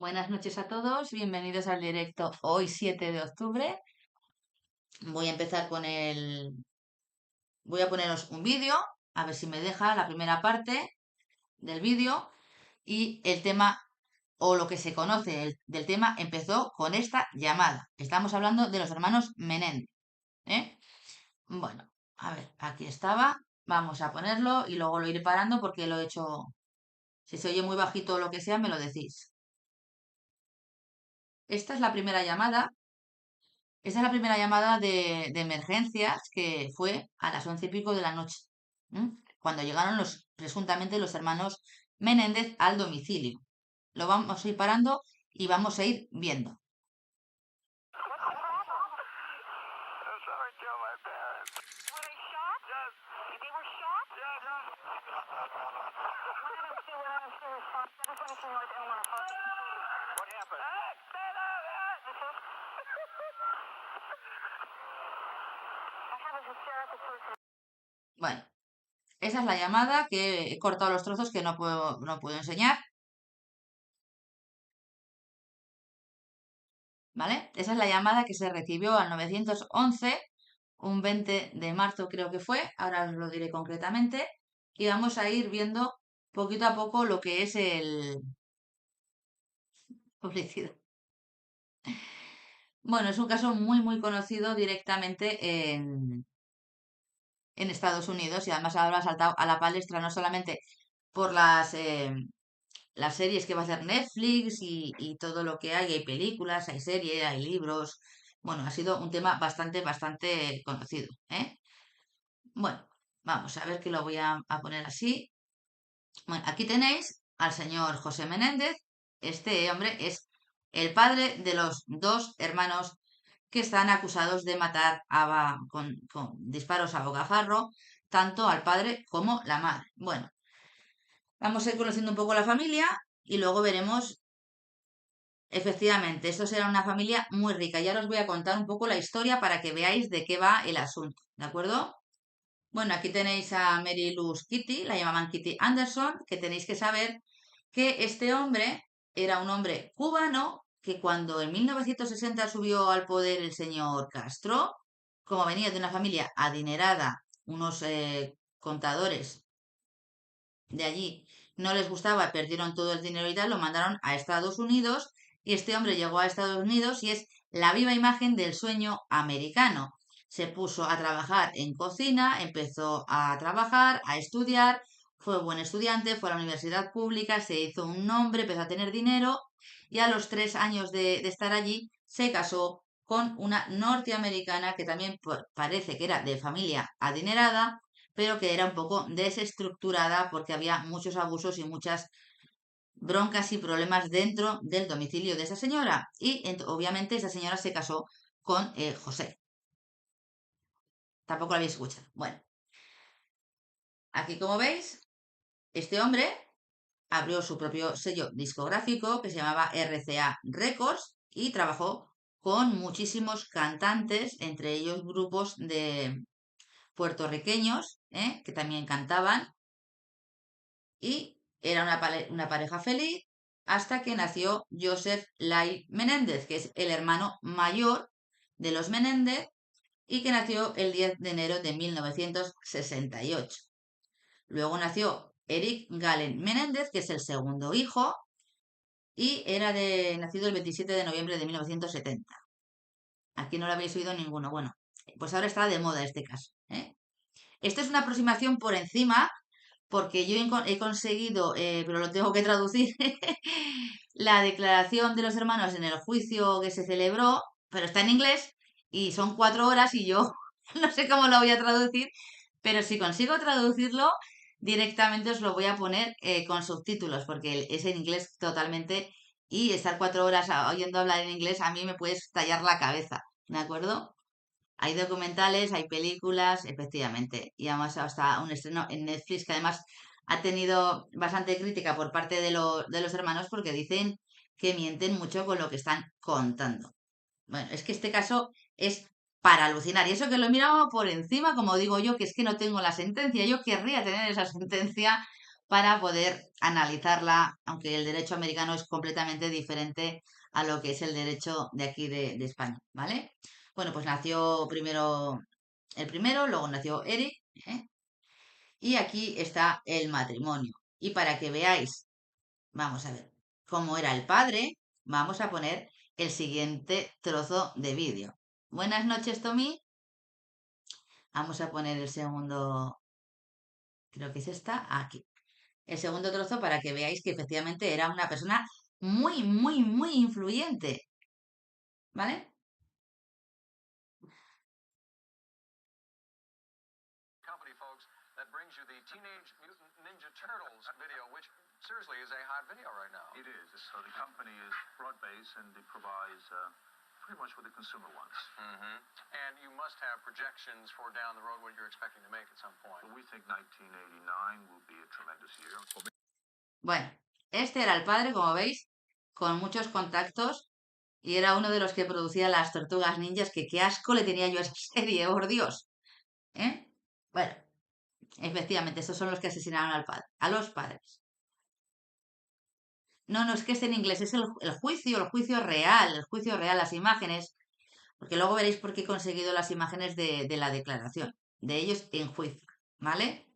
Buenas noches a todos, bienvenidos al directo hoy 7 de octubre. Voy a empezar voy a poneros un vídeo, a ver si me deja la primera parte del vídeo y el tema o lo que se conoce del tema empezó con esta llamada. Estamos hablando de los hermanos Menéndez, ¿eh? Bueno, a ver, aquí estaba, vamos a ponerlo y luego lo iré parando porque lo he hecho, si se oye muy bajito o lo que sea, me lo decís. Esta es la primera llamada. Esa es la primera llamada de emergencias que fue a las 11 y pico de la noche, cuando llegaron presuntamente los hermanos Menéndez al domicilio. Lo vamos a ir parando y vamos a ir viendo. Sorry, tell my parents. Were they shot? Yes. They were shot? Yes. When did they respond? 723 North Elmore Park. What happened? I have a hysterical person. Bueno, esa es la llamada que he cortado los trozos que no puedo enseñar. ¿Vale? Esa es la llamada que se recibió al 911 un 20 de marzo creo que fue, ahora os lo diré concretamente, y vamos a ir viendo poquito a poco lo que es el publicidad. Bueno, es un caso muy conocido directamente en Estados Unidos y además ahora ha saltado a la palestra no solamente por las series que va a hacer Netflix y todo lo que hay películas, hay series, hay libros. Bueno, ha sido un tema bastante conocido, ¿eh? Bueno, vamos a ver que lo voy a poner así. Bueno, aquí tenéis al señor José Menéndez. Este hombre es el padre de los dos hermanos que están acusados de matar con disparos a bocajarro tanto al padre como la madre. Bueno, vamos a ir conociendo un poco la familia y luego veremos, efectivamente, esto será una familia muy rica. Ya os voy a contar un poco la historia para que veáis de qué va el asunto, ¿de acuerdo? Bueno, aquí tenéis a Mary Louise Kitty, la llamaban Kitty Anderson, que tenéis que saber que este hombre era un hombre cubano que cuando en 1960 subió al poder el señor Castro, como venía de una familia adinerada, unos contadores de allí no les gustaba, perdieron todo el dinero y tal, lo mandaron a Estados Unidos y este hombre llegó a Estados Unidos y es la viva imagen del sueño americano. Se puso a trabajar en cocina, empezó a trabajar, a estudiar, fue buen estudiante, fue a la universidad pública, se hizo un nombre, empezó a tener dinero y a los 3 años de estar allí se casó con una norteamericana que también parece que era de familia adinerada, pero que era un poco desestructurada porque había muchos abusos y muchas broncas y problemas dentro del domicilio de esa señora. Y obviamente esa señora se casó con José. Tampoco lo habéis escuchado. Bueno, aquí como veis, este hombre abrió su propio sello discográfico que se llamaba RCA Records y trabajó con muchísimos cantantes, entre ellos grupos de puertorriqueños, que también cantaban, y era una pareja feliz hasta que nació Joseph Lai Menéndez, que es el hermano mayor de los Menéndez y que nació el 10 de enero de 1968. Luego nació Eric Galen Menéndez, que es el segundo hijo, y nacido el 27 de noviembre de 1970. Aquí no lo habéis oído ninguno. Bueno, pues ahora está de moda este caso, ¿eh? Esto es una aproximación por encima porque yo he conseguido, pero lo tengo que traducir, la declaración de los hermanos en el juicio que se celebró, pero está en inglés y son 4 horas y yo no sé cómo lo voy a traducir, pero si consigo traducirlo directamente os lo voy a poner con subtítulos porque es en inglés totalmente y estar 4 horas oyendo hablar en inglés a mí me puede estallar la cabeza, ¿de acuerdo? Hay documentales, hay películas, efectivamente. Y además hasta un estreno en Netflix que además ha tenido bastante crítica por parte de los hermanos porque dicen que mienten mucho con lo que están contando. Bueno, es que este caso es para alucinar. Y eso que lo he mirado por encima, como digo yo, que es que no tengo la sentencia. Yo querría tener esa sentencia para poder analizarla, aunque el derecho americano es completamente diferente a lo que es el derecho de aquí de España, ¿vale? Bueno, pues nació primero el primero, luego nació Eric, ¿eh? Y aquí está el matrimonio. Y para que veáis, vamos a ver cómo era el padre, vamos a poner el siguiente trozo de vídeo. Buenas noches, Tommy. Vamos a poner el segundo, creo que es esta, aquí. El segundo trozo para que veáis que efectivamente era una persona muy, muy, muy influyente. ¿Vale? Company, folks, that brings you the Teenage Mutant Ninja Turtles video, which seriously is a hot video right now. It is. So the company is broad-based and it provides pretty much what the consumer wants. And you must have projections for down the road what you're expecting to make at some point. So we think 1989 will be a tremendous year. Bueno, este era el padre, como veis, con muchos contactos y era uno de los que producía las tortugas ninjas, que qué asco le tenía yo a esa serie, por Dios. ¿Eh? Bueno, efectivamente, estos son los que asesinaron al padre, a los padres. No, no, es que es en inglés, es el juicio real, las imágenes, porque luego veréis por qué he conseguido las imágenes de la declaración, de ellos en juicio, ¿vale?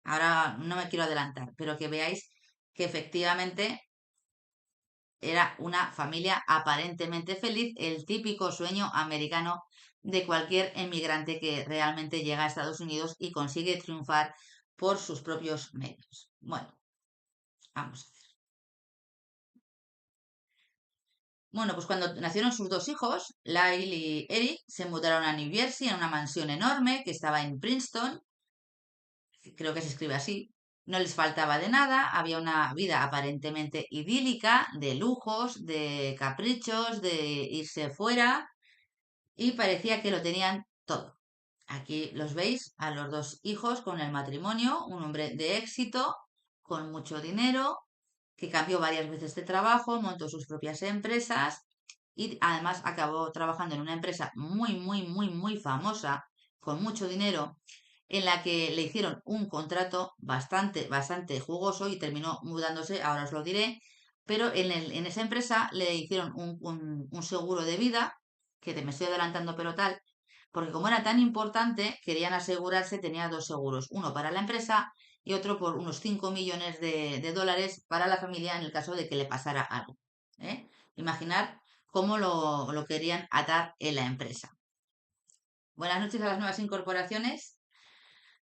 Ahora no me quiero adelantar, pero que veáis que efectivamente era una familia aparentemente feliz, el típico sueño americano de cualquier emigrante que realmente llega a Estados Unidos y consigue triunfar por sus propios medios. Bueno, vamos a ver. Bueno, pues cuando nacieron sus dos hijos, Lyle y Eric, se mudaron a New Jersey en una mansión enorme que estaba en Princeton, creo que se escribe así. No les faltaba de nada, había una vida aparentemente idílica, de lujos, de caprichos, de irse fuera, y parecía que lo tenían todo. Aquí los veis a los dos hijos con el matrimonio, un hombre de éxito, con mucho dinero, que cambió varias veces de trabajo, montó sus propias empresas y además acabó trabajando en una empresa muy, muy, muy, muy famosa, con mucho dinero, en la que le hicieron un contrato bastante, bastante jugoso y terminó mudándose, ahora os lo diré, pero en esa empresa le hicieron un seguro de vida, que me estoy adelantando pero tal, porque como era tan importante, querían asegurarse, tenía dos seguros, uno para la empresa y otro por unos 5 millones de dólares para la familia en el caso de que le pasara algo. ¿Eh? Imaginar cómo lo querían atar en la empresa. Buenas noches a las nuevas incorporaciones.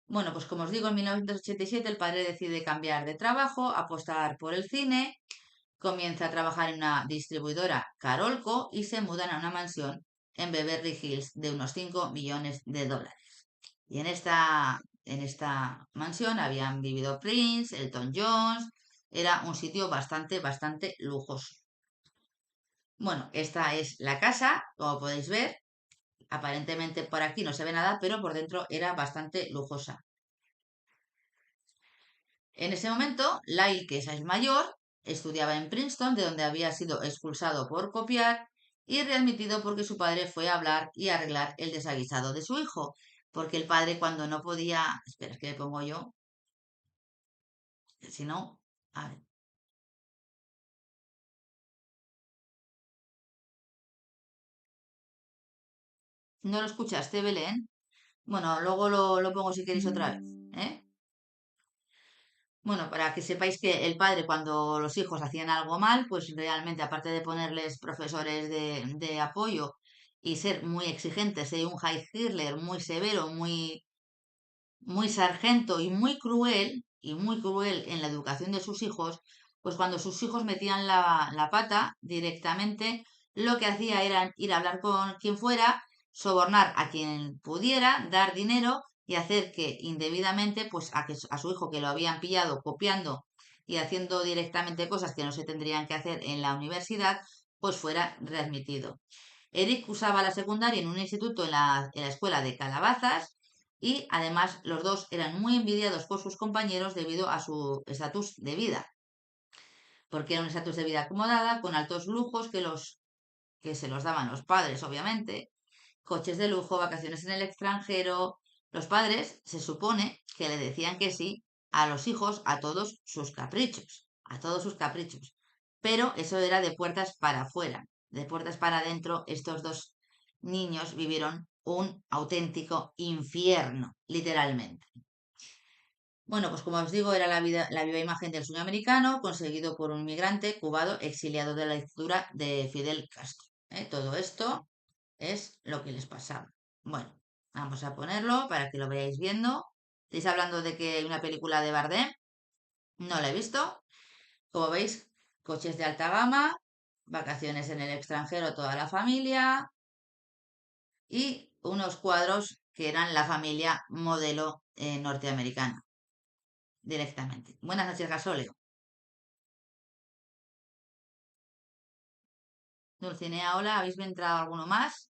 Bueno, pues como os digo, en 1987 el padre decide cambiar de trabajo, apostar por el cine, comienza a trabajar en una distribuidora Carolco y se mudan a una mansión en Beverly Hills de unos 5 millones de dólares. Y en esta mansión habían vivido Prince, Elton John, era un sitio bastante, bastante lujoso. Bueno, esta es la casa, como podéis ver. Aparentemente por aquí no se ve nada, pero por dentro era bastante lujosa. En ese momento, Lyle, que es mayor, estudiaba en Princeton, de donde había sido expulsado por copiar y readmitido porque su padre fue a hablar y arreglar el desaguisado de su hijo. Porque el padre cuando no podía... Espera, es que le pongo yo. Si no... A ver. ¿No lo escuchaste, Belén? Bueno, luego lo pongo si queréis otra vez. ¿Eh? Bueno, para que sepáis que el padre cuando los hijos hacían algo mal, pues realmente aparte de ponerles profesores de apoyo y ser muy exigentes, un high Hitler muy severo, muy, muy sargento y muy cruel en la educación de sus hijos, pues cuando sus hijos metían la pata directamente, lo que hacía era ir a hablar con quien fuera, sobornar a quien pudiera, dar dinero y hacer que indebidamente, pues a su hijo que lo habían pillado copiando y haciendo directamente cosas que no se tendrían que hacer en la universidad, pues fuera readmitido. Eric usaba la secundaria en un instituto en la escuela de Calabazas y además los dos eran muy envidiados por sus compañeros debido a su estatus de vida, porque era un estatus de vida acomodada, con altos lujos que se los daban los padres, obviamente, coches de lujo, vacaciones en el extranjero. Los padres se supone que le decían que sí a los hijos a todos sus caprichos, Pero eso era de puertas para afuera, de puertas para adentro, estos dos niños vivieron un auténtico infierno, literalmente. Bueno, pues como os digo, era la viva imagen del sueño americano conseguido por un inmigrante cubano exiliado de la dictadura de Fidel Castro. Todo esto es lo que les pasaba. Bueno, vamos a ponerlo para que lo veáis viendo. Estáis hablando de que hay una película de Bardem. No la he visto. Como veis, coches de alta gama, vacaciones en el extranjero, toda la familia y unos cuadros que eran la familia modelo norteamericana directamente. Buenas noches, Gasóleo. Dulcinea, hola, ¿habéis entrado alguno más?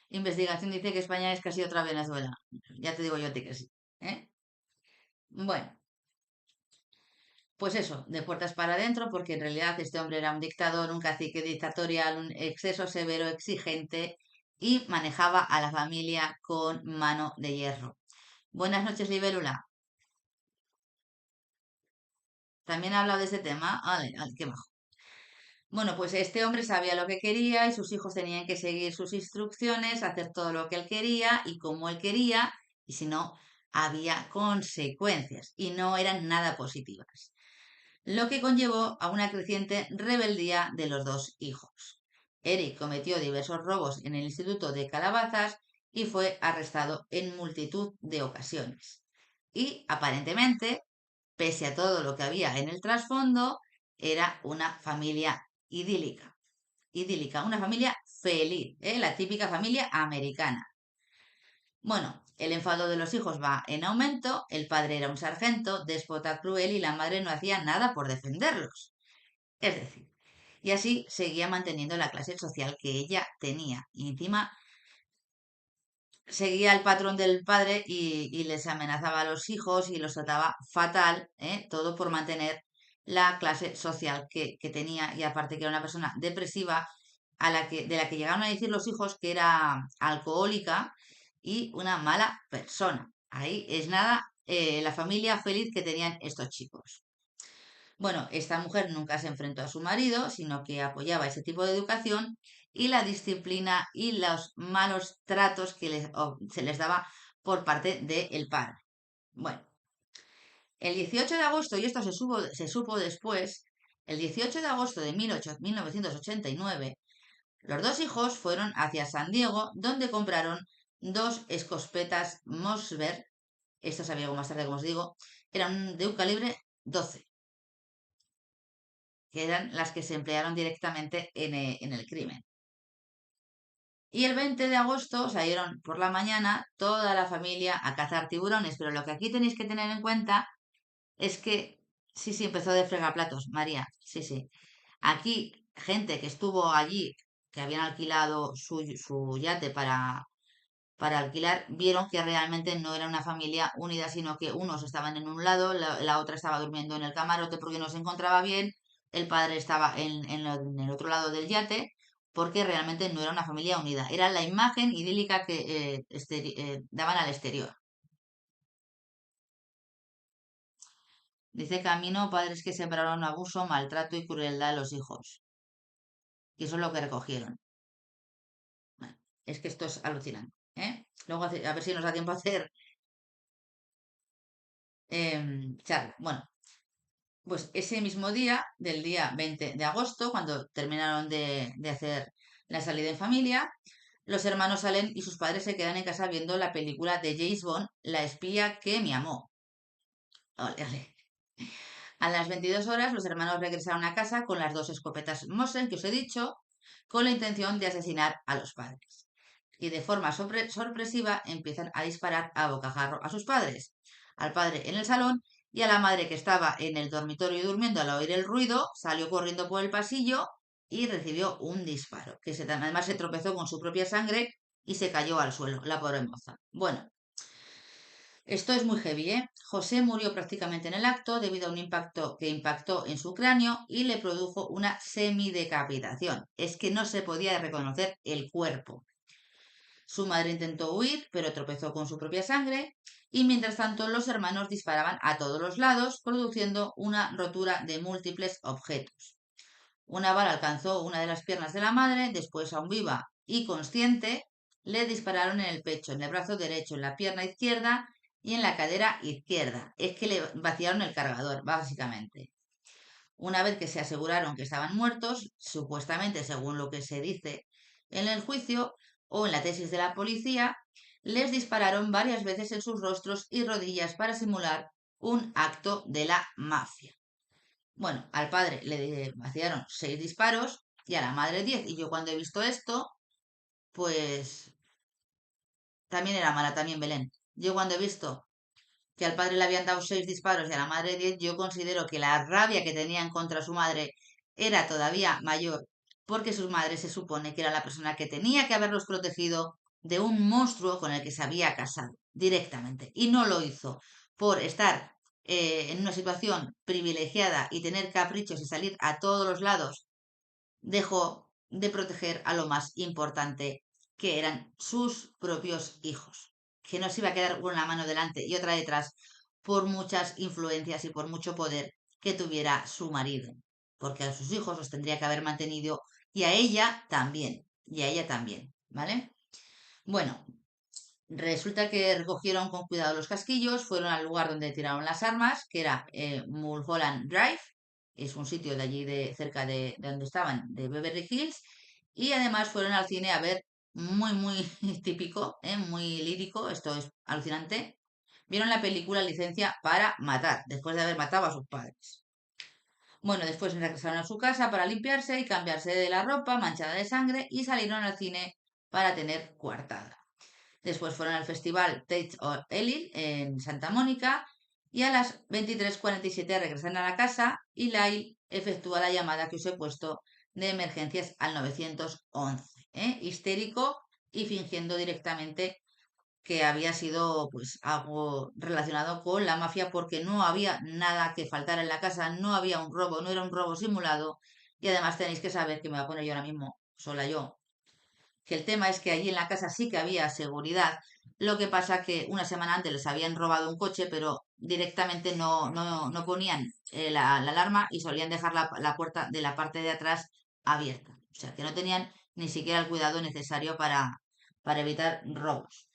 Investigación dice que España es casi otra Venezuela. Ya te digo yo a ti que sí. Bueno, pues eso, de puertas para adentro, porque en realidad este hombre era un dictador, un cacique dictatorial, un exceso severo, exigente y manejaba a la familia con mano de hierro. Buenas noches, Libélula. ¿También ha hablado de este tema? Vale, qué bajo. Bueno, pues este hombre sabía lo que quería y sus hijos tenían que seguir sus instrucciones, hacer todo lo que él quería y como él quería, y si no, había consecuencias y no eran nada positivas, lo que conllevó a una creciente rebeldía de los dos hijos. Eric cometió diversos robos en el Instituto de Calabazas y fue arrestado en multitud de ocasiones. Y aparentemente, pese a todo lo que había en el trasfondo, era una familia idílica, una familia feliz, la típica familia americana. Bueno, el enfado de los hijos va en aumento, el padre era un sargento, déspota cruel y la madre no hacía nada por defenderlos. Es decir, y así seguía manteniendo la clase social que ella tenía. Y encima seguía el patrón del padre y les amenazaba a los hijos y los trataba fatal, todo por mantener la clase social que tenía y aparte que era una persona depresiva de la que llegaron a decir los hijos que era alcohólica y una mala persona. Ahí es nada la familia feliz que tenían estos chicos. Bueno, esta mujer nunca se enfrentó a su marido, sino que apoyaba ese tipo de educación y la disciplina y los malos tratos que se les daba por parte del padre. Bueno, el 18 de agosto, y esto se supo después, el 18 de agosto de 1989, los dos hijos fueron hacia San Diego, donde compraron dos escopetas Mossberg, esto sabía algo más tarde, como os digo, eran de un calibre 12, que eran las que se emplearon directamente en el crimen. Y el 20 de agosto salieron por la mañana toda la familia a cazar tiburones, pero lo que aquí tenéis que tener en cuenta es que, sí, empezó de fregaplatos, María, sí. Aquí, gente que estuvo allí, que habían alquilado su yate para alquilar, vieron que realmente no era una familia unida, sino que unos estaban en un lado, la otra estaba durmiendo en el camarote porque no se encontraba bien, el padre estaba en el otro lado del yate, porque realmente no era una familia unida. Era la imagen idílica que daban al exterior. Dice Camino, padres que sembraron abuso, maltrato y crueldad a los hijos. Y eso es lo que recogieron. Bueno, es que esto es alucinante. Luego, a ver si nos da tiempo a hacer charla. Bueno, pues ese mismo día, del día 20 de agosto, cuando terminaron de hacer la salida en familia, los hermanos salen y sus padres se quedan en casa viendo la película de James Bond, La espía que me amó. Ole, ole. A las 22 horas, los hermanos regresaron a casa con las dos escopetas Mosin que os he dicho, con la intención de asesinar a los padres. Y de forma sorpresiva empiezan a disparar a bocajarro a sus padres, al padre en el salón y a la madre que estaba en el dormitorio durmiendo al oír el ruido, salió corriendo por el pasillo y recibió un disparo, que además se tropezó con su propia sangre y se cayó al suelo, la pobre moza. Bueno, esto es muy heavy, ¿eh? José murió prácticamente en el acto debido a un impacto que impactó en su cráneo y le produjo una semidecapitación. Es que no se podía reconocer el cuerpo. Su madre intentó huir, pero tropezó con su propia sangre, y mientras tanto los hermanos disparaban a todos los lados, produciendo una rotura de múltiples objetos. Una bala alcanzó una de las piernas de la madre, después, aún viva y consciente, le dispararon en el pecho, en el brazo derecho, en la pierna izquierda y en la cadera izquierda. Es que le vaciaron el cargador, básicamente. Una vez que se aseguraron que estaban muertos, supuestamente según lo que se dice en el juicio o en la tesis de la policía, les dispararon varias veces en sus rostros y rodillas para simular un acto de la mafia. Bueno, al padre le vaciaron 6 disparos y a la madre 10. Y yo cuando he visto esto, pues también era mala, también Belén. Yo cuando he visto que al padre le habían dado 6 disparos y a la madre 10, yo considero que la rabia que tenían contra su madre era todavía mayor, porque su madre se supone que era la persona que tenía que haberlos protegido de un monstruo con el que se había casado directamente. Y no lo hizo por estar en una situación privilegiada y tener caprichos y salir a todos los lados. Dejó de proteger a lo más importante, que eran sus propios hijos, que no se iba a quedar una mano delante y otra detrás por muchas influencias y por mucho poder que tuviera su marido, porque a sus hijos los tendría que haber mantenido y a ella también, ¿vale? Bueno, resulta que recogieron con cuidado los casquillos, fueron al lugar donde tiraron las armas, que era Mulholland Drive, es un sitio de allí cerca de donde estaban, de Beverly Hills, y además fueron al cine a ver, muy típico, muy lírico, esto es alucinante, vieron la película Licencia para matar, después de haber matado a sus padres. Bueno, después regresaron a su casa para limpiarse y cambiarse de la ropa manchada de sangre y salieron al cine para tener coartada. Después fueron al festival Tate of Ellie en Santa Mónica y a las 23:47 regresan a la casa y Lyle efectúa la llamada que os he puesto de emergencias al 911, histérico y fingiendo directamente que había sido pues algo relacionado con la mafia porque no había nada que faltar en la casa, no había un robo, no era un robo simulado y además tenéis que saber que me voy a poner yo ahora mismo sola yo que el tema es que allí en la casa sí que había seguridad. Lo que pasa que una semana antes les habían robado un coche, pero directamente no ponían la alarma y solían dejar la puerta de la parte de atrás abierta. O sea, que no tenían ni siquiera el cuidado necesario para evitar robos.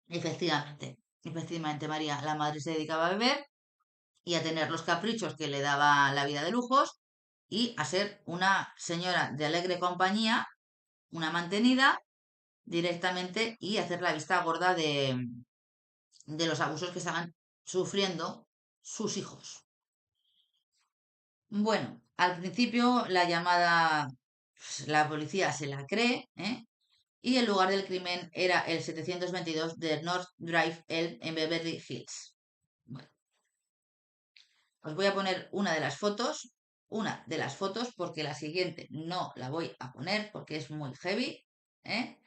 Efectivamente, María, la madre se dedicaba a beber y a tener los caprichos que le daba la vida de lujos y a ser una señora de alegre compañía, una mantenida directamente y hacer la vista gorda de los abusos que estaban sufriendo sus hijos. Bueno, al principio la llamada, pues, la policía se la cree, y el lugar del crimen era el 722 de North Drive en Beverly Hills. Bueno, os voy a poner una de las fotos, porque la siguiente no la voy a poner porque es muy heavy, ¿eh?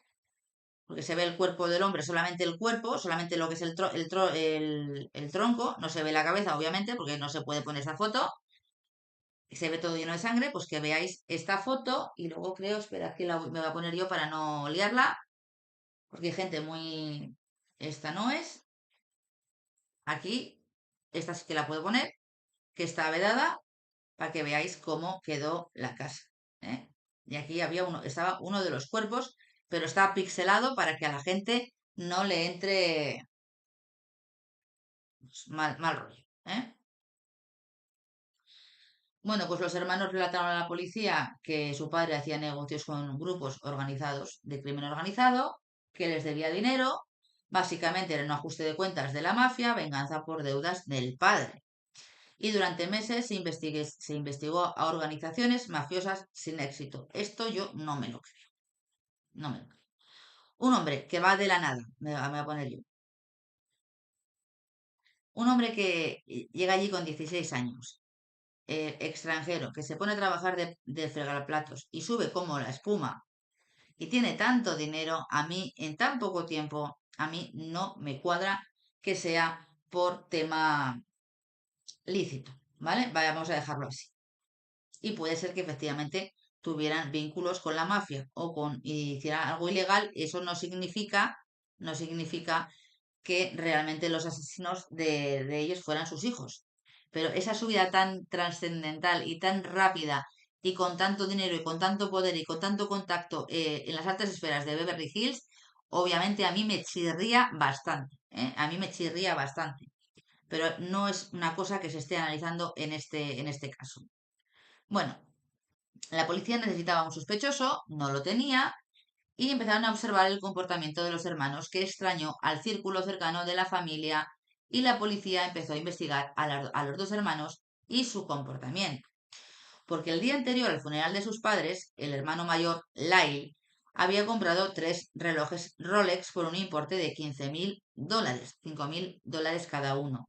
Porque se ve el cuerpo del hombre, solamente el cuerpo, solamente lo que es el tronco, no se ve la cabeza, obviamente, porque no se puede poner esa foto, y se ve todo lleno de sangre, pues que veáis esta foto, y luego creo, esperad que me voy a poner yo para no liarla, porque hay gente muy... Esta no es, aquí, esta sí que la puedo poner, que está vedada, para que veáis cómo quedó la casa, ¿eh? Y aquí estaba uno de los cuerpos, pero está pixelado para que a la gente no le entre mal rollo, ¿eh? Bueno, pues los hermanos relataron a la policía que su padre hacía negocios con grupos organizados de crimen organizado, que les debía dinero, básicamente era un ajuste de cuentas de la mafia, venganza por deudas del padre. Y durante meses se investigó a organizaciones mafiosas sin éxito. Esto yo no me lo creo. No me lo creo. Un hombre que va de la nada, me voy a poner yo. Un hombre que llega allí con 16 años, extranjero que se pone a trabajar de fregar platos y sube como la espuma y tiene tanto dinero, a mí en tan poco tiempo, a mí no me cuadra que sea por tema lícito, ¿vale? Vamos a dejarlo así. Y puede ser que efectivamente tuvieran vínculos con la mafia y hicieran algo ilegal, eso no significa que realmente los asesinos de ellos fueran sus hijos. Pero esa subida tan trascendental y tan rápida y con tanto dinero y con tanto poder y con tanto contacto en las altas esferas de Beverly Hills, obviamente a mí me chirría bastante, ¿eh? A mí me chirría bastante. Pero no es una cosa que se esté analizando en este caso. Bueno, la policía necesitaba un sospechoso, no lo tenía, y empezaron a observar el comportamiento de los hermanos, que extrañó al círculo cercano de la familia, y la policía empezó a investigar a los dos hermanos y su comportamiento. Porque el día anterior al funeral de sus padres, el hermano mayor, Lyle, había comprado 3 relojes Rolex por un importe de $15.000, $5.000 cada uno.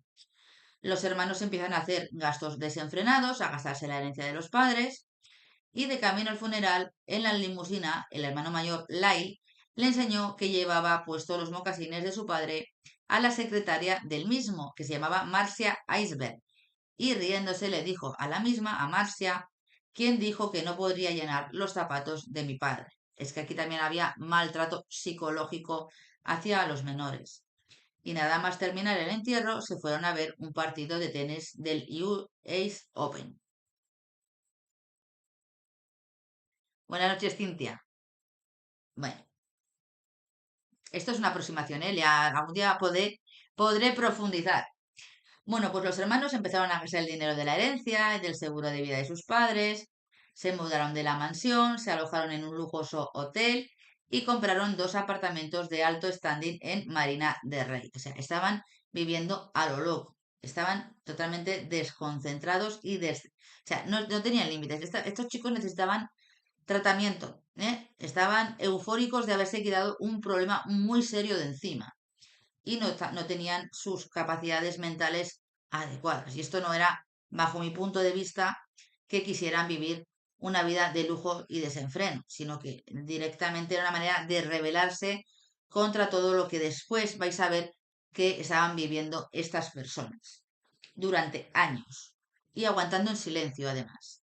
Los hermanos empiezan a hacer gastos desenfrenados, a gastarse la herencia de los padres, y de camino al funeral, en la limusina, el hermano mayor, Lyle, le enseñó que llevaba puestos los mocasines de su padre a la secretaria del mismo, que se llamaba Marcia Iceberg, y riéndose le dijo a la misma, a Marcia, quien dijo que no podría llenar los zapatos de mi padre. Es que aquí también había maltrato psicológico hacia los menores. Y nada más terminar el entierro, se fueron a ver un partido de tenis del US Open. Buenas noches, Cintia. Bueno, esto es una aproximación, ¿eh? Algún día podré profundizar. Bueno, pues los hermanos empezaron a gastar el dinero de la herencia y del seguro de vida de sus padres, se mudaron de la mansión, se alojaron en un lujoso hotel y compraron 2 apartamentos de alto standing en Marina del Rey. O sea, estaban viviendo a lo loco, estaban totalmente desconcentrados o sea, no tenían límites. Estos chicos necesitaban tratamiento, ¿eh? Estaban eufóricos de haberse quitado un problema muy serio de encima y no tenían sus capacidades mentales adecuadas. Y esto no era, bajo mi punto de vista, que quisieran vivir una vida de lujo y desenfreno, sino que directamente era una manera de rebelarse contra todo lo que después vais a ver que estaban viviendo estas personas durante años y aguantando en silencio además.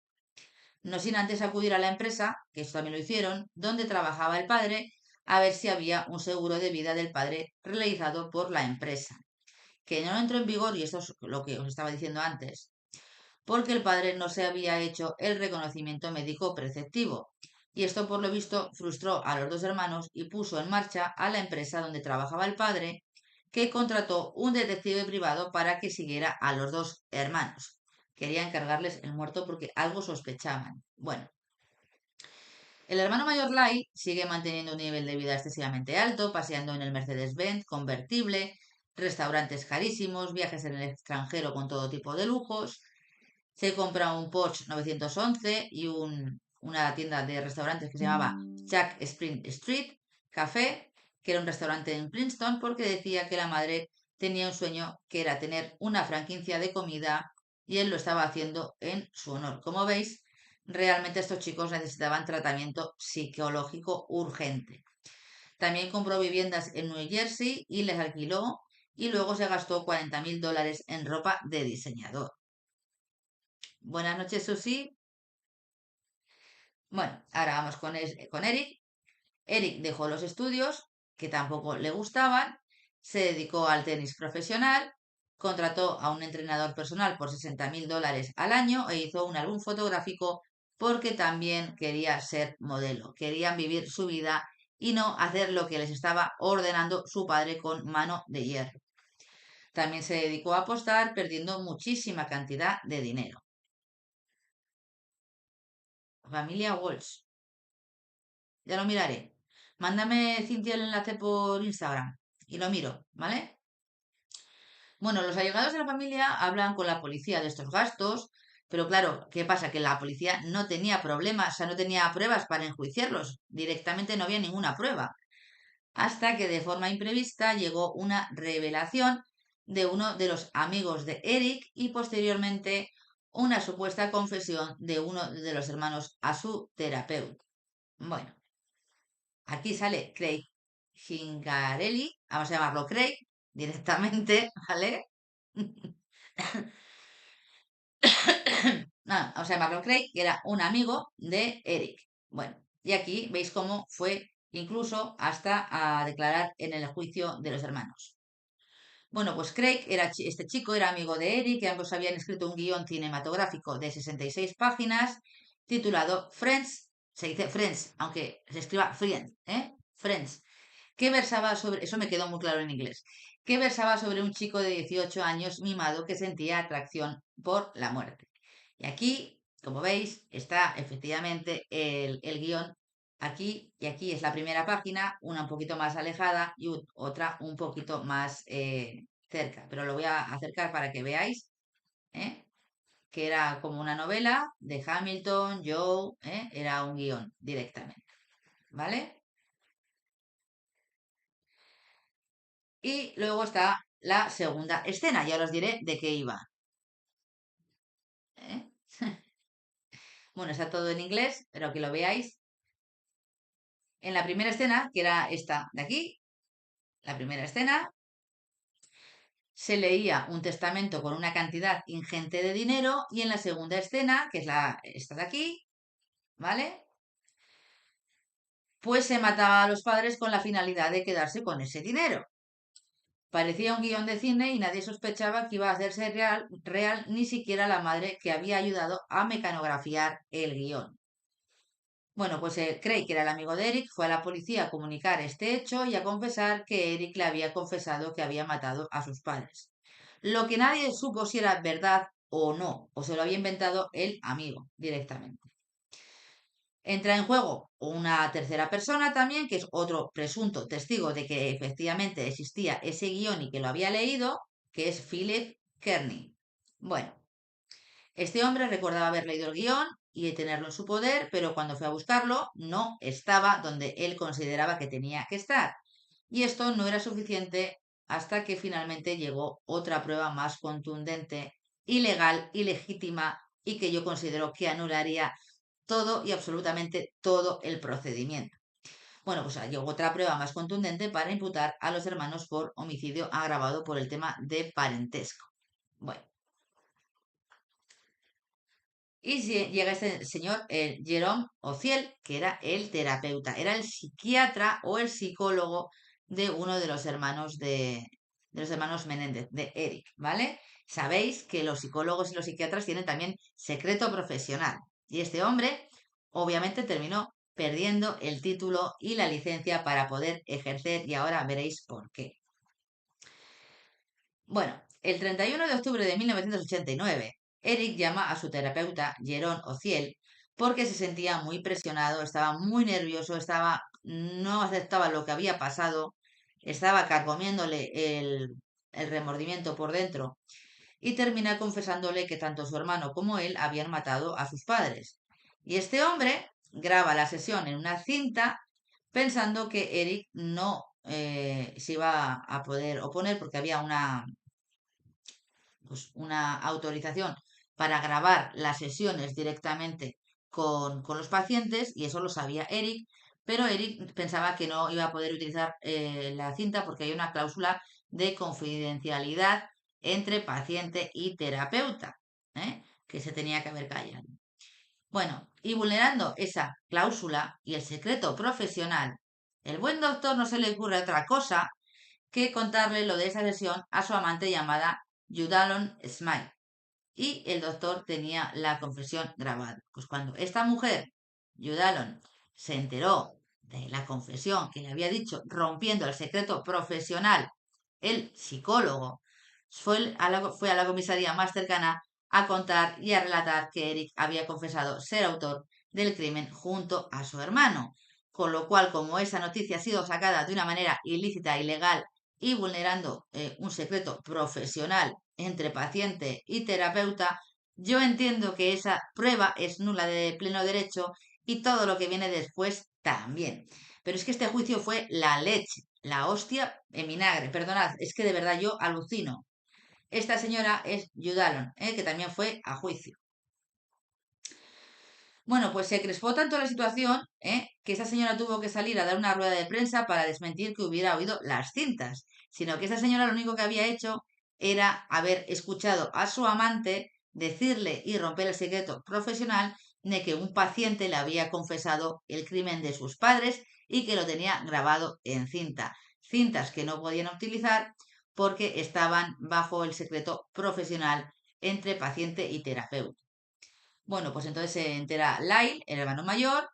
No sin antes acudir a la empresa, que esto también lo hicieron, donde trabajaba el padre, a ver si había un seguro de vida del padre realizado por la empresa, que no entró en vigor, y esto es lo que os estaba diciendo antes, porque el padre no se había hecho el reconocimiento médico preceptivo. Y esto, por lo visto, frustró a los dos hermanos y puso en marcha a la empresa donde trabajaba el padre, que contrató un detective privado para que siguiera a los dos hermanos. Quería encargarles el muerto porque algo sospechaban. Bueno, el hermano mayor Lai sigue manteniendo un nivel de vida excesivamente alto, paseando en el Mercedes-Benz convertible, restaurantes carísimos, viajes en el extranjero con todo tipo de lujos. Se compra un Porsche 911 y una tienda de restaurantes que se llamaba Jack Spring Street Café, que era un restaurante en Princeton, porque decía que la madre tenía un sueño que era tener una franquicia de comida y él lo estaba haciendo en su honor. Como veis, realmente estos chicos necesitaban tratamiento psicológico urgente. También compró viviendas en New Jersey y les alquiló y luego se gastó $40.000 en ropa de diseñador. Buenas noches, Susi. Bueno, ahora vamos con Eric. Eric dejó los estudios, que tampoco le gustaban, se dedicó al tenis profesional, contrató a un entrenador personal por $60.000 al año e hizo un álbum fotográfico porque también quería ser modelo. Querían vivir su vida y no hacer lo que les estaba ordenando su padre con mano de hierro. También se dedicó a apostar, perdiendo muchísima cantidad de dinero. Familia Walsh. Ya lo miraré. Mándame, Cintia, el enlace por Instagram y lo miro, ¿vale? Bueno, los allegados de la familia hablan con la policía de estos gastos, pero claro, ¿qué pasa? Que la policía no tenía problemas, o sea, no tenía pruebas para enjuiciarlos. Directamente no había ninguna prueba. Hasta que de forma imprevista llegó una revelación de uno de los amigos de Eric y posteriormente una supuesta confesión de uno de los hermanos a su terapeuta. Bueno, aquí sale Craig Gingarelli, vamos a llamarlo Craig directamente, ¿vale? vamos a llamarlo Craig, que era un amigo de Eric. Bueno, y aquí veis cómo fue incluso hasta a declarar en el juicio de los hermanos. Bueno, pues Craig, este chico era amigo de Eric, que ambos habían escrito un guión cinematográfico de 66 páginas titulado Friends, se dice Friends, aunque se escriba Friends, Friends, que versaba sobre, eso me quedó muy claro en inglés, que versaba sobre un chico de 18 años mimado que sentía atracción por la muerte. Y aquí, como veis, está efectivamente el guión aquí y aquí es la primera página, una un poquito más alejada y otra un poquito más cerca. Pero lo voy a acercar para que veáis, ¿eh? Que era como una novela de Hamilton, Joe, era un guión directamente, ¿vale? Y luego está la segunda escena, ya os diré de qué iba. ¿eh? Bueno, está todo en inglés, pero que lo veáis. En la primera escena, que era esta de aquí, la primera escena, se leía un testamento con una cantidad ingente de dinero y en la segunda escena, que es esta de aquí, ¿vale? Pues se mataba a los padres con la finalidad de quedarse con ese dinero. Parecía un guión de cine y nadie sospechaba que iba a hacerse real, ni siquiera la madre que había ayudado a mecanografiar el guión. Bueno, pues Craig, que era el amigo de Eric, fue a la policía a comunicar este hecho y a confesar que Eric le había confesado que había matado a sus padres. Lo que nadie supo si era verdad o no, o se lo había inventado el amigo directamente. Entra en juego una tercera persona también, que es otro presunto testigo de que efectivamente existía ese guión y que lo había leído, que es Philip Kearney. Bueno, este hombre recordaba haber leído el guión y tenerlo en su poder, pero cuando fue a buscarlo no estaba donde él consideraba que tenía que estar. Y esto no era suficiente hasta que finalmente llegó otra prueba más contundente, ilegal, ilegítima y que yo considero que anularía todo y absolutamente todo el procedimiento. Bueno, pues llegó otra prueba más contundente para imputar a los hermanos por homicidio agravado por el tema de parentesco. Bueno, y llega este señor, Jerome Ociel, que era el terapeuta, era el psiquiatra o el psicólogo de uno de los hermanos Menéndez, de Eric, ¿vale? Sabéis que los psicólogos y los psiquiatras tienen también secreto profesional. Y este hombre, obviamente, terminó perdiendo el título y la licencia para poder ejercer, y ahora veréis por qué. Bueno, el 31 de octubre de 1989, Eric llama a su terapeuta, Jerón Ociel, porque se sentía muy presionado, estaba muy nervioso, no aceptaba lo que había pasado, estaba carcomiéndole el remordimiento por dentro y termina confesándole que tanto su hermano como él habían matado a sus padres. Y este hombre graba la sesión en una cinta pensando que Eric no se iba a poder oponer porque había una autorización para grabar las sesiones directamente con los pacientes y eso lo sabía Eric, pero Eric pensaba que no iba a poder utilizar la cinta porque hay una cláusula de confidencialidad entre paciente y terapeuta, que se tenía que haber callado. Bueno, y vulnerando esa cláusula y el secreto profesional, el buen doctor no se le ocurre otra cosa que contarle lo de esa sesión a su amante llamada Judalon Smile. Y el doctor tenía la confesión grabada. Pues cuando esta mujer, Judalon, se enteró de la confesión que le había dicho, rompiendo el secreto profesional, el psicólogo, fue a la comisaría más cercana a contar y a relatar que Eric había confesado ser autor del crimen junto a su hermano. Con lo cual, como esa noticia ha sido sacada de una manera ilícita, ilegal y vulnerando un secreto profesional entre paciente y terapeuta, yo entiendo que esa prueba es nula de pleno derecho y todo lo que viene después también. Pero es que este juicio fue la leche, la hostia en vinagre. Perdonad, es que de verdad yo alucino. Esta señora es Judalon, que también fue a juicio. Bueno, pues se crespó tanto la situación que esa señora tuvo que salir a dar una rueda de prensa para desmentir que hubiera oído las cintas, sino que esa señora lo único que había hecho era haber escuchado a su amante decirle y romper el secreto profesional de que un paciente le había confesado el crimen de sus padres y que lo tenía grabado en cinta. Cintas que no podían utilizar porque estaban bajo el secreto profesional entre paciente y terapeuta. Bueno, pues entonces se entera Lyle, el hermano mayor,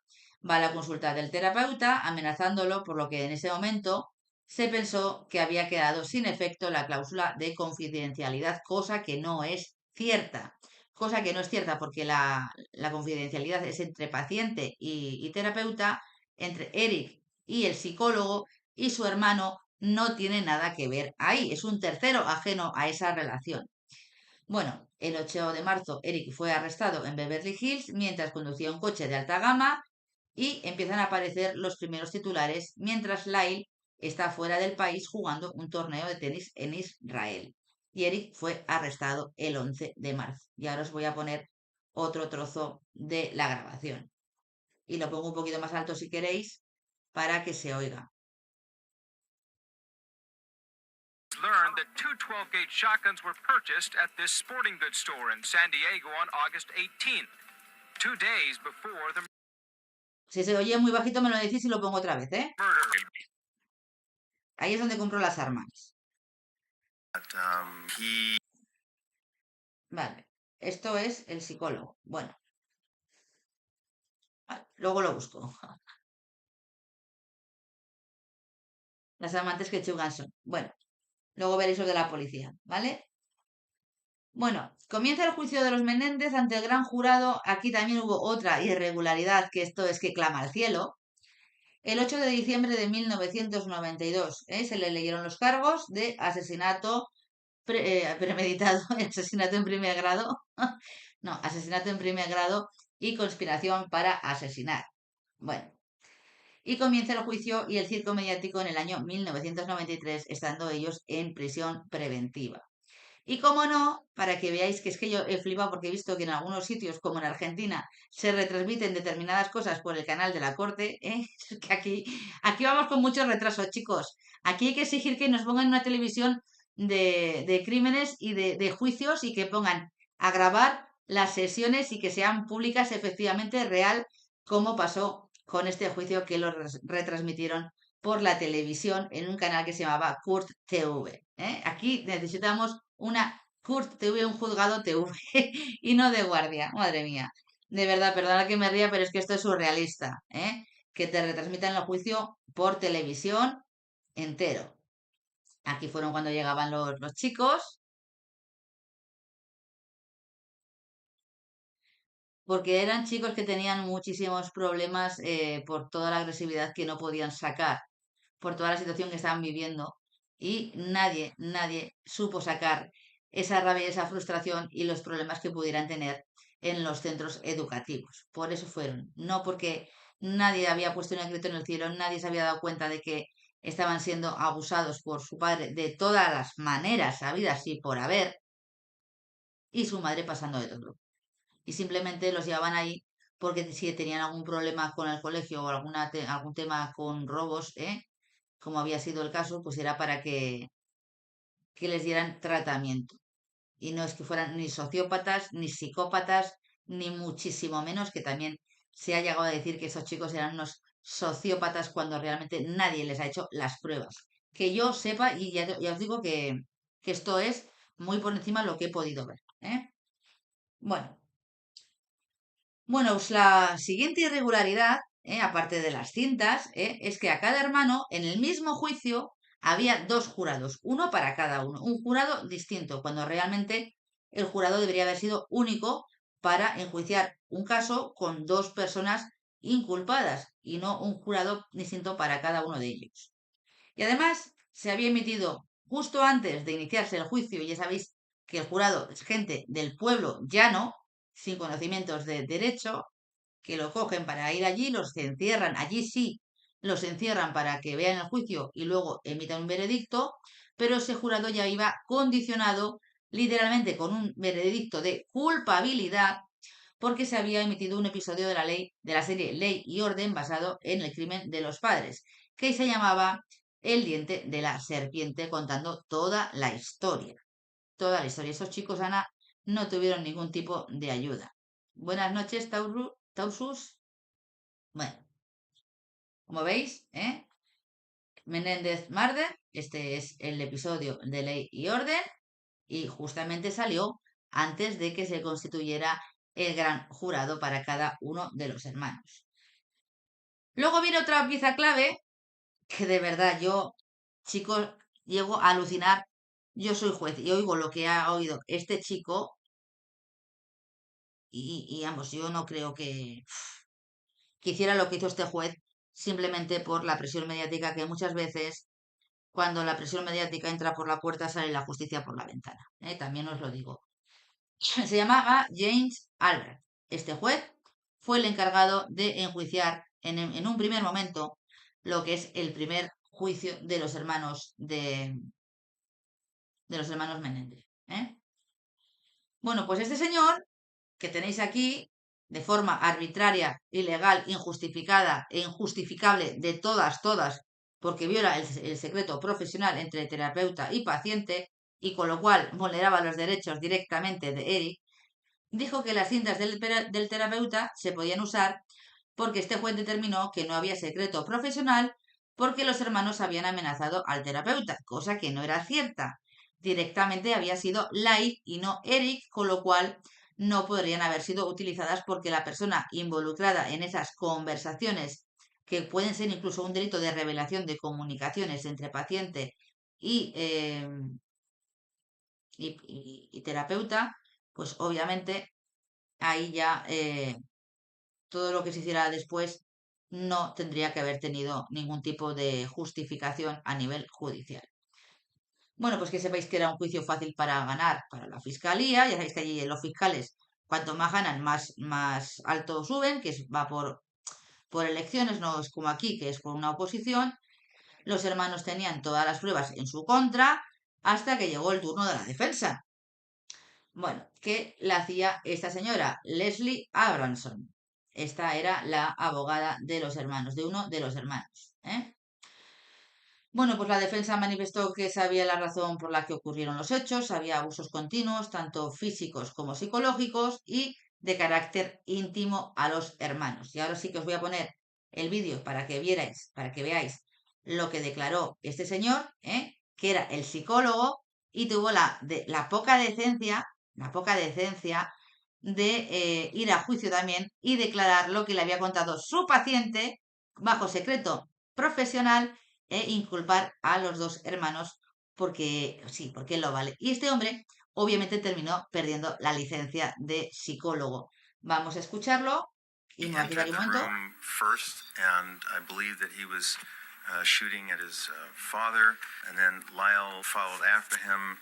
va a la consulta del terapeuta amenazándolo, por lo que en ese momento se pensó que había quedado sin efecto la cláusula de confidencialidad, cosa que no es cierta. Cosa que no es cierta porque la confidencialidad es entre paciente y terapeuta, entre Eric y el psicólogo, y su hermano no tiene nada que ver ahí, es un tercero ajeno a esa relación. Bueno, el 8 de marzo Eric fue arrestado en Beverly Hills mientras conducía un coche de alta gama y empiezan a aparecer los primeros titulares mientras Lyle está fuera del país jugando un torneo de tenis en Israel. Y Eric fue arrestado el 11 de marzo. Y ahora os voy a poner otro trozo de la grabación. Y lo pongo un poquito más alto si queréis para que se oiga. Learned that two 12-gauge shotguns were purchased at this sporting goods store in San Diego on August 18th, 2 days before the Si se oye muy bajito me lo decís y lo pongo otra vez, ¿eh? murder. Ahí es donde compró las armas. Vale, esto es el psicólogo. Bueno, vale, luego lo busco. Las amantes que chugan son. Bueno, luego veréis lo de la policía, ¿vale? Bueno, comienza el juicio de los Menéndez ante el gran jurado. Aquí también hubo otra irregularidad, que esto es que clama al cielo. El 8 de diciembre de 1992 se le leyeron los cargos de asesinato premeditado, asesinato en primer grado, no, asesinato en primer grado y conspiración para asesinar. Bueno, y comienza el juicio y el circo mediático en el año 1993, estando ellos en prisión preventiva. Y como no, para que veáis que es que yo he flipado porque he visto que en algunos sitios, como en Argentina, se retransmiten determinadas cosas por el canal de la corte, ¿eh? Que aquí vamos con mucho retraso, chicos. Aquí hay que exigir que nos pongan una televisión de crímenes y de juicios y que pongan a grabar las sesiones y que sean públicas efectivamente real, como pasó con este juicio que lo retransmitieron por la televisión en un canal que se llamaba Kurt TV. Aquí necesitamos una Kurt TV, un juzgado TV y no de guardia, madre mía. De verdad, perdona que me ría, pero es que esto es surrealista, que te retransmitan el juicio por televisión entero. Aquí fueron cuando llegaban los chicos, porque eran chicos que tenían muchísimos problemas por toda la agresividad que no podían sacar, por toda la situación que estaban viviendo. Y nadie supo sacar esa rabia, esa frustración y los problemas que pudieran tener en los centros educativos. Por eso fueron, no porque nadie había puesto un grito en el cielo, nadie se había dado cuenta de que estaban siendo abusados por su padre de todas las maneras habidas y por haber, y su madre pasando de todo. Y simplemente los llevaban ahí porque si tenían algún problema con el colegio o algún tema con robos, como había sido el caso, pues era para que les dieran tratamiento. Y no es que fueran ni sociópatas, ni psicópatas, ni muchísimo menos, que también se ha llegado a decir que esos chicos eran unos sociópatas cuando realmente nadie les ha hecho las pruebas. Que yo sepa, y ya os digo que esto es muy por encima de lo que he podido ver. Bueno, pues la siguiente irregularidad, aparte de las cintas, es que a cada hermano en el mismo juicio había dos jurados, uno para cada uno, un jurado distinto, cuando realmente el jurado debería haber sido único para enjuiciar un caso con dos personas inculpadas y no un jurado distinto para cada uno de ellos. Y además se había emitido justo antes de iniciarse el juicio, y ya sabéis que el jurado es gente del pueblo llano, sin conocimientos de derecho, que lo cogen para ir allí, los encierran, allí sí, los encierran para que vean el juicio y luego emitan un veredicto, pero ese jurado ya iba condicionado literalmente con un veredicto de culpabilidad porque se había emitido un episodio de la ley, de la serie Ley y Orden basado en el crimen de los padres, que se llamaba El diente de la serpiente, contando toda la historia. Toda la historia. Esos chicos, Ana, no tuvieron ningún tipo de ayuda. Buenas noches, Tausus. Bueno, como veis, Menéndez Marder, este es el episodio de Ley y Orden, y justamente salió antes de que se constituyera el gran jurado para cada uno de los hermanos. Luego viene otra pieza clave que de verdad yo, chicos, llego a alucinar. Yo soy juez y oigo lo que ha oído este chico y ambos, yo no creo que hiciera lo que hizo este juez simplemente por la presión mediática, que muchas veces cuando la presión mediática entra por la puerta sale la justicia por la ventana. También os lo digo. Se llamaba James Albert. Este juez fue el encargado de enjuiciar en un primer momento lo que es el primer juicio de los hermanos de los hermanos Menéndez. Bueno, pues este señor que tenéis aquí, de forma arbitraria, ilegal, injustificada e injustificable de todas, porque viola el secreto profesional entre terapeuta y paciente, y con lo cual vulneraba los derechos directamente de Eric, dijo que las cintas del terapeuta se podían usar porque este juez determinó que no había secreto profesional porque los hermanos habían amenazado al terapeuta, cosa que no era cierta. Directamente había sido Lai y no Eric, con lo cual no podrían haber sido utilizadas porque la persona involucrada en esas conversaciones, que pueden ser incluso un delito de revelación de comunicaciones entre paciente y, y terapeuta, pues obviamente ahí ya todo lo que se hiciera después no tendría que haber tenido ningún tipo de justificación a nivel judicial. Bueno, pues que sepáis que era un juicio fácil para ganar para la fiscalía. Ya sabéis que allí los fiscales, cuanto más ganan, más alto suben, va por elecciones, no es como aquí, que es por una oposición. Los hermanos tenían todas las pruebas en su contra hasta que llegó el turno de la defensa. Bueno, ¿qué la hacía esta señora? Leslie Abramson. Esta era la abogada de los hermanos, de uno de los hermanos. Bueno, pues la defensa manifestó que sabía la razón por la que ocurrieron los hechos, había abusos continuos, tanto físicos como psicológicos, y de carácter íntimo a los hermanos. Y ahora sí que os voy a poner el vídeo para que veáis lo que declaró este señor, que era el psicólogo, y tuvo la poca decencia de ir a juicio también y declarar lo que le había contado su paciente bajo secreto profesional e inculpar a los dos hermanos porque sí, porque él lo vale. Y este hombre obviamente terminó perdiendo la licencia de psicólogo. Vamos a escucharlo y me va a quedar un momento. First, and I believe that he was shooting at his father, and then Lyle followed after him,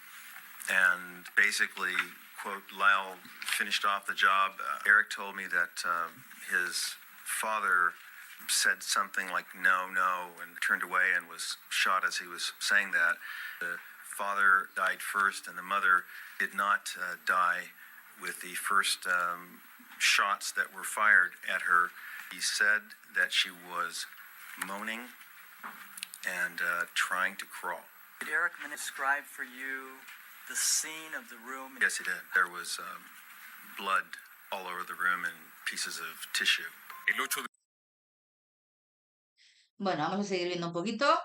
and basically, quote, Lyle finished off the job. Eric told me that his father said something like no, and turned away and was shot as he was saying that. The father died first, and the mother did not die with the first shots that were fired at her. He said that she was moaning and trying to crawl. Did Eric describe for you the scene of the room? Yes, he did. There was blood all over the room and pieces of tissue. Bueno, vamos a seguir viendo un poquito.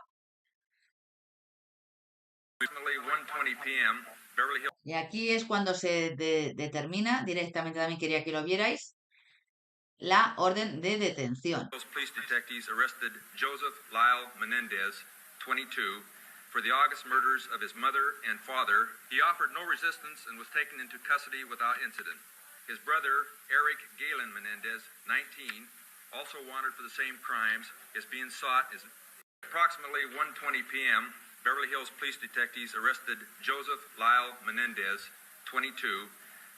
Y aquí es cuando se determina directamente, también quería que lo vierais, la orden de detención. Those police detectives arrested Joseph Lyle Menendez, 22, for the August murders of his mother and father. He offered no resistance and was taken into custody without incident. His brother, Eric Galen Menendez, 19, also wanted for the same crimes, is being sought as approximately 1:20 p.m. Beverly Hills police detectives arrested Joseph Lyle Menendez, 22,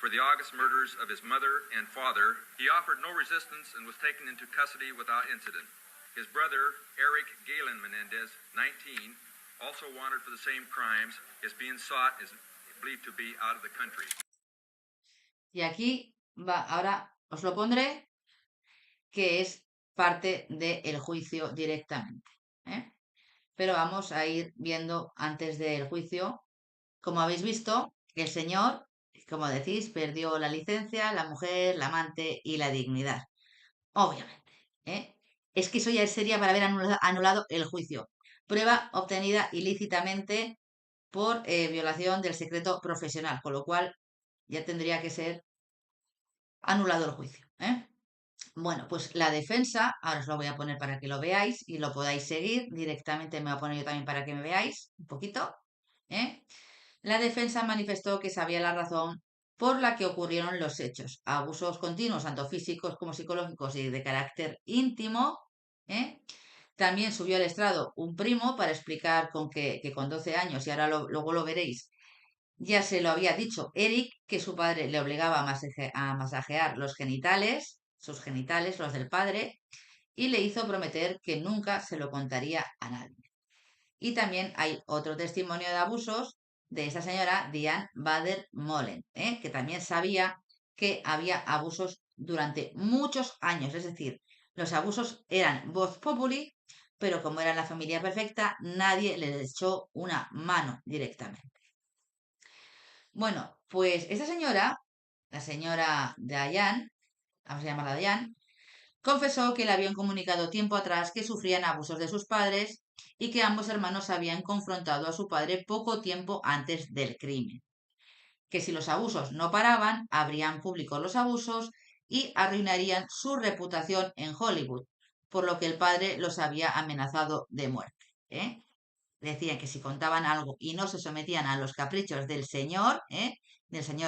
for the August murders of his mother and father. He offered no resistance and was taken into custody without incident. His brother, Eric Galen Menendez, 19, also wanted for the same crimes, is being sought as believed to be out of the country. Y aquí va, ahora os lo pondré, que es parte del juicio directamente. Pero vamos a ir viendo antes del juicio. Como habéis visto, el señor, Como decís, perdió la licencia, la mujer, la amante y la dignidad. Obviamente. ¿eh? Es que eso ya sería para haber anulado el juicio. Prueba obtenida ilícitamente por violación del secreto profesional, con lo cual ya tendría que ser anulado el juicio. Bueno, pues la defensa, ahora os lo voy a poner para que lo veáis y lo podáis seguir. Directamente me voy a poner yo también para que me veáis un poquito. La defensa manifestó que sabía la razón por la que ocurrieron los hechos. Abusos continuos, tanto físicos como psicológicos y de carácter íntimo. También subió al estrado un primo para explicar que con 12 años, y ahora luego lo veréis, ya se lo había dicho Eric, que su padre le obligaba a masajear los genitales, sus genitales, los del padre, y le hizo prometer que nunca se lo contaría a nadie. Y también hay otro testimonio de abusos de esta señora, Diane Bader-Molen, que también sabía que había abusos durante muchos años. Es decir, los abusos eran vox populi, pero como era la familia perfecta, nadie les echó una mano directamente. Bueno, pues esta señora, la señora Diane, vamos a llamarla Diane, confesó que le habían comunicado tiempo atrás que sufrían abusos de sus padres y que ambos hermanos habían confrontado a su padre poco tiempo antes del crimen. Que si los abusos no paraban, habrían públicos los abusos y arruinarían su reputación en Hollywood, por lo que el padre los había amenazado de muerte. Decían que si contaban algo y no se sometían a los caprichos del señor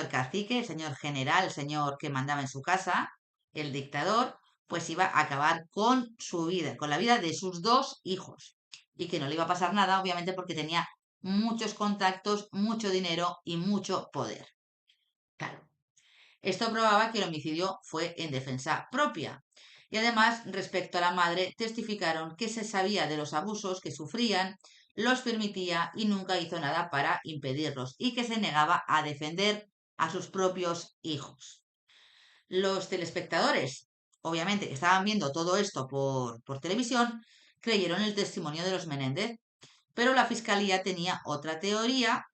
cacique, el señor general, el señor que mandaba en su casa, el dictador, pues iba a acabar con su vida, con la vida de sus 2 hijos. Y que no le iba a pasar nada, obviamente, porque tenía muchos contactos, mucho dinero y mucho poder. Claro. Esto probaba que el homicidio fue en defensa propia. Y además, respecto a la madre, testificaron que se sabía de los abusos que sufrían, los permitía y nunca hizo nada para impedirlos, y que se negaba a defender a sus propios hijos. Los telespectadores, obviamente, que estaban viendo todo esto por televisión, creyeron el testimonio de los Menéndez, pero la fiscalía tenía otra teoría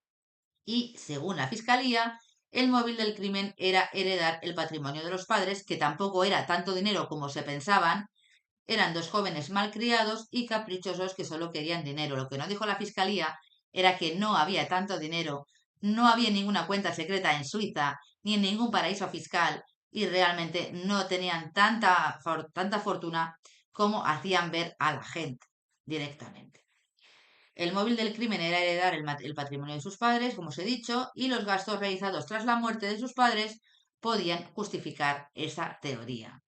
y, según la fiscalía, el móvil del crimen era heredar el patrimonio de los padres, que tampoco era tanto dinero como se pensaban. Eran 2 jóvenes malcriados y caprichosos que solo querían dinero. Lo que no dijo la fiscalía era que no había tanto dinero, no había ninguna cuenta secreta en Suiza ni en ningún paraíso fiscal y realmente no tenían tanta fortuna como hacían ver a la gente directamente. El móvil del crimen era heredar el patrimonio de sus padres, como os he dicho, y los gastos realizados tras la muerte de sus padres podían justificar esa teoría.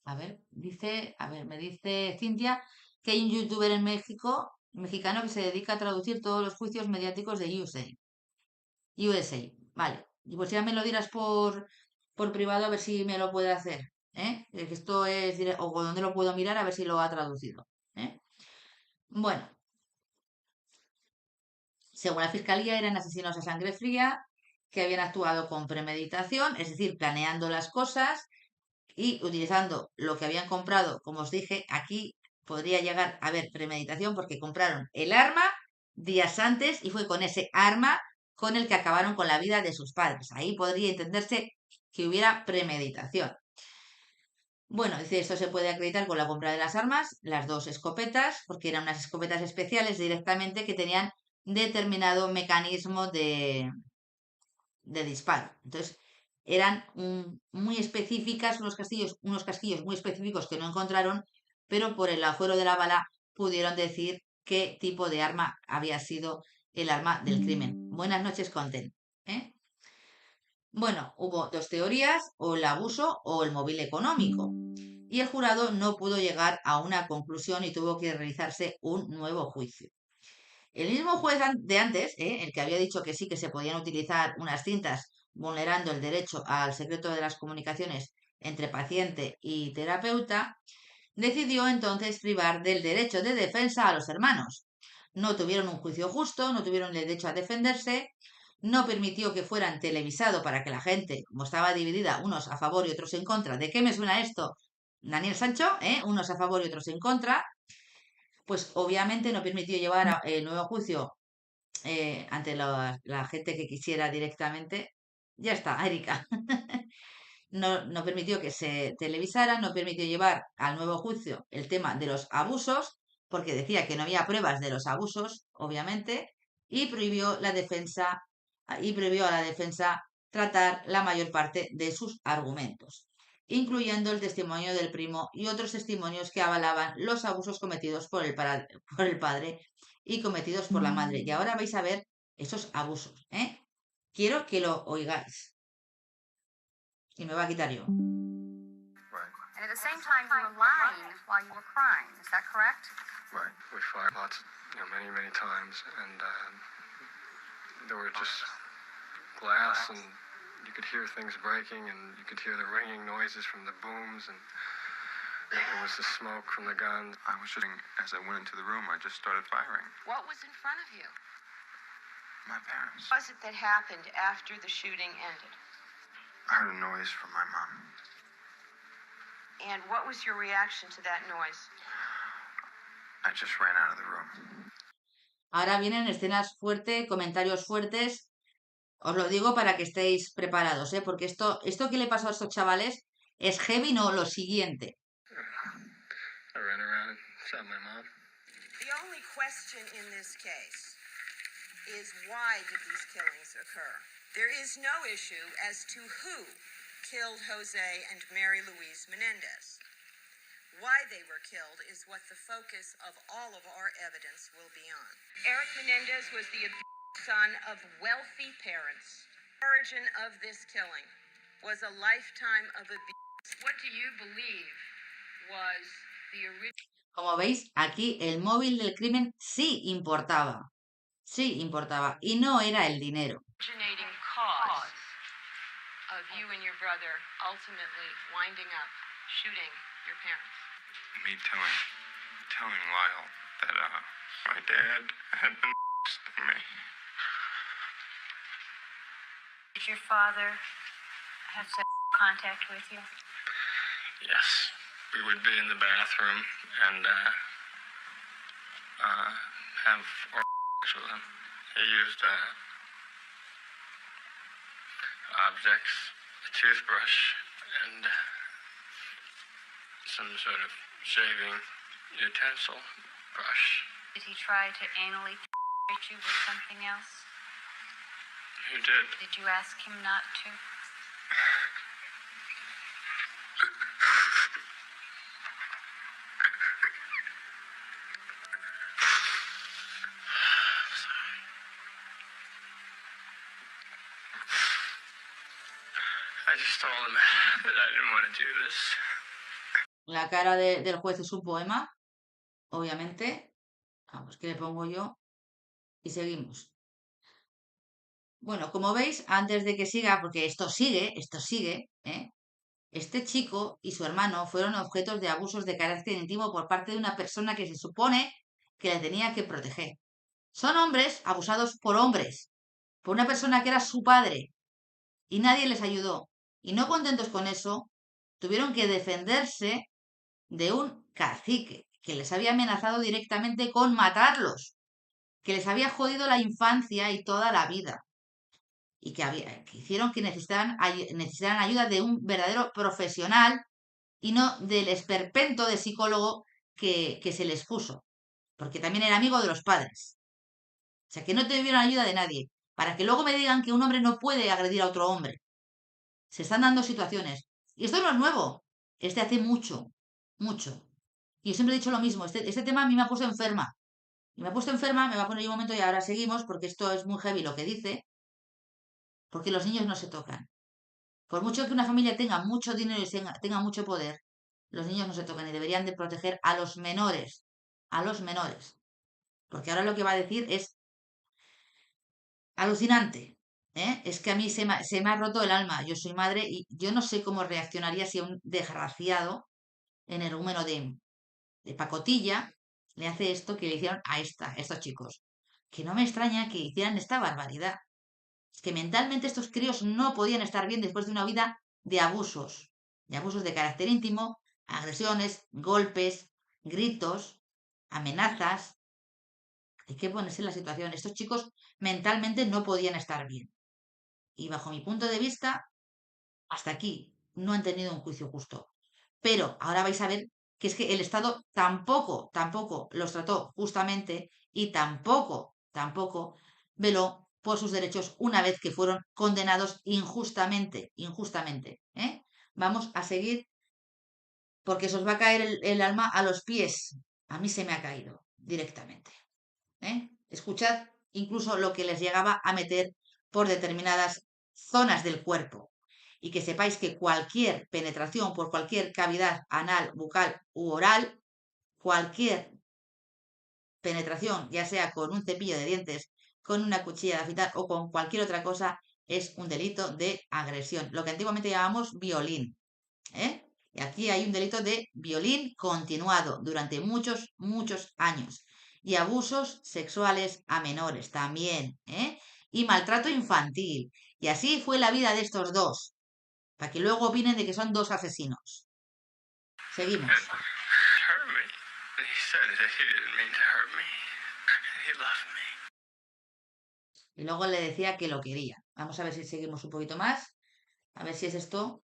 Me dice Cintia que hay un youtuber en México, mexicano, que se dedica a traducir todos los juicios mediáticos de USA. Vale. Y pues ya me lo dirás por privado a ver si me lo puede hacer. Que esto es, o dónde lo puedo mirar a ver si lo ha traducido. Bueno, según la fiscalía eran asesinos a sangre fría que habían actuado con premeditación, es decir, planeando las cosas y utilizando lo que habían comprado. Como os dije, aquí podría llegar a haber premeditación porque compraron el arma días antes y fue con ese arma con el que acabaron con la vida de sus padres. Ahí podría entenderse que hubiera premeditación. Bueno, dice, esto se puede acreditar con la compra de las armas, las 2 escopetas, porque eran unas escopetas especiales directamente que tenían determinado mecanismo de disparo. Entonces, eran muy específicas, unos casquillos muy específicos que no encontraron, pero por el agujero de la bala pudieron decir qué tipo de arma había sido el arma del crimen. Buenas noches, Conten. Bueno, hubo 2 teorías, o el abuso o el móvil económico. Y el jurado no pudo llegar a una conclusión y tuvo que realizarse un nuevo juicio. El mismo juez de antes, el que había dicho que sí que se podían utilizar unas cintas vulnerando el derecho al secreto de las comunicaciones entre paciente y terapeuta, decidió entonces privar del derecho de defensa a los hermanos. No tuvieron un juicio justo, no tuvieron el derecho a defenderse, no permitió que fueran televisados para que la gente, como estaba dividida, unos a favor y otros en contra. ¿De qué me suena esto? Daniel Sancho, unos a favor y otros en contra. Pues obviamente no permitió llevar el nuevo juicio ante la gente que quisiera directamente. Ya está, Erika. No permitió que se televisara, no permitió llevar al nuevo juicio el tema de los abusos, porque decía que no había pruebas de los abusos, obviamente, y prohibió a la defensa tratar la mayor parte de sus argumentos, incluyendo el testimonio del primo y otros testimonios que avalaban los abusos cometidos por por el padre y cometidos por la madre. Y ahora vais a ver esos abusos, ¿eh? Quiero que lo oigáis. Y me va a quitar yo. Right, And at the same time, you were lying while you were crying. Is that correct? right. We fired lots, many, many times, and there were just glass, and you could hear things breaking, and you could hear the ringing noises from the booms, and there was the smoke from the guns. I was shooting as I went into the room. I just started firing. What was in front of you? My parents. What was it that happened after the shooting ended? I heard a noise from my mom. And what was your reaction to that noise? I just ran out of the room. Ahora vienen escenas fuertes, comentarios fuertes. Os lo digo para que estéis preparados, ¿eh? Porque esto que le pasó a estos chavales es heavy, no lo siguiente. I ran around and shot my mom. The only question in this case is why did these killings occur? There is no issue as to who killed Jose and Mary Louise Menendez. Why they were killed is what the focus of all of our evidence will be on. Eric Menendez was the son of wealthy parents. The origin of this killing was a lifetime of abuse. What do you believe was the original? Como veis, aquí el móvil del crimen sí importaba. Sí importaba. Y no era el dinero. Originating cause of you and your brother ultimately winding up shooting your parents? Me telling Lyle that my dad had been me. Did your father have sexual contact with you? Yes, we would be in the bathroom and have sex with him. He used objects, a toothbrush, and some sort of shaving utensil brush. Did he try to anally penetrate you with something else? He did. Did you ask him not to? I just told him that I didn't want to do this. La cara del juez es un poema, obviamente. Vamos, ¿qué le pongo yo? Y seguimos. Bueno, como veis, antes de que siga, porque esto sigue, ¿eh? Este chico y su hermano fueron objetos de abusos de carácter íntimo por parte de una persona que se supone que le tenía que proteger. Son hombres abusados por hombres, por una persona que era su padre, y nadie les ayudó. Y no contentos con eso, tuvieron que defenderse de un cacique que les había amenazado directamente con matarlos, que les había jodido la infancia y toda la vida, y que hicieron que necesitaran ayuda de un verdadero profesional y no del esperpento de psicólogo que se les puso, porque también era amigo de los padres. O sea, que no tuvieron ayuda de nadie, para que luego me digan que un hombre no puede agredir a otro hombre. Se están dando situaciones. Y esto no es nuevo, es de hace mucho, mucho. Y yo siempre he dicho lo mismo, este tema a mí me ha puesto enferma. Y me ha puesto enferma, me va a poner un momento y ahora seguimos, porque esto es muy heavy lo que dice, porque los niños no se tocan. Por mucho que una familia tenga mucho dinero y tenga mucho poder, los niños no se tocan y deberían de proteger a los menores. A los menores. Porque ahora lo que va a decir es alucinante. ¿Eh? Es que a mí se me ha roto el alma. Yo soy madre y yo no sé cómo reaccionaría si a un desgraciado energúmeno de pacotilla le hace esto que le hicieron a estos chicos. Que no me extraña que hicieran esta barbaridad. Es que mentalmente estos críos no podían estar bien después de una vida de abusos de carácter íntimo, agresiones, golpes, gritos, amenazas, Hay que ponerse en la situación. Estos chicos mentalmente no podían estar bien. Y bajo mi punto de vista, hasta aquí no han tenido un juicio justo. Pero ahora vais a ver que es que el Estado tampoco los trató justamente y tampoco veló por sus derechos una vez que fueron condenados injustamente. ¿Eh? Vamos a seguir porque se os va a caer el alma a los pies. A mí se me ha caído directamente. Escuchad incluso lo que les llegaba a meter por determinadas zonas del cuerpo. Y que sepáis que cualquier penetración por cualquier cavidad anal, bucal u oral, cualquier penetración, ya sea con un cepillo de dientes, con una cuchilla de afeitar o con cualquier otra cosa, es un delito de agresión. Lo que antiguamente llamábamos violín. Y aquí hay un delito de violín continuado durante muchos años. Y abusos sexuales a menores también. Y maltrato infantil. Y así fue la vida de estos dos. Para que luego opinen de que son dos asesinos. Seguimos. Hurt me. He said that he didn't mean to hurt me. He loved me. Y luego le decía que lo quería. Vamos a ver si seguimos un poquito más. A ver si es esto.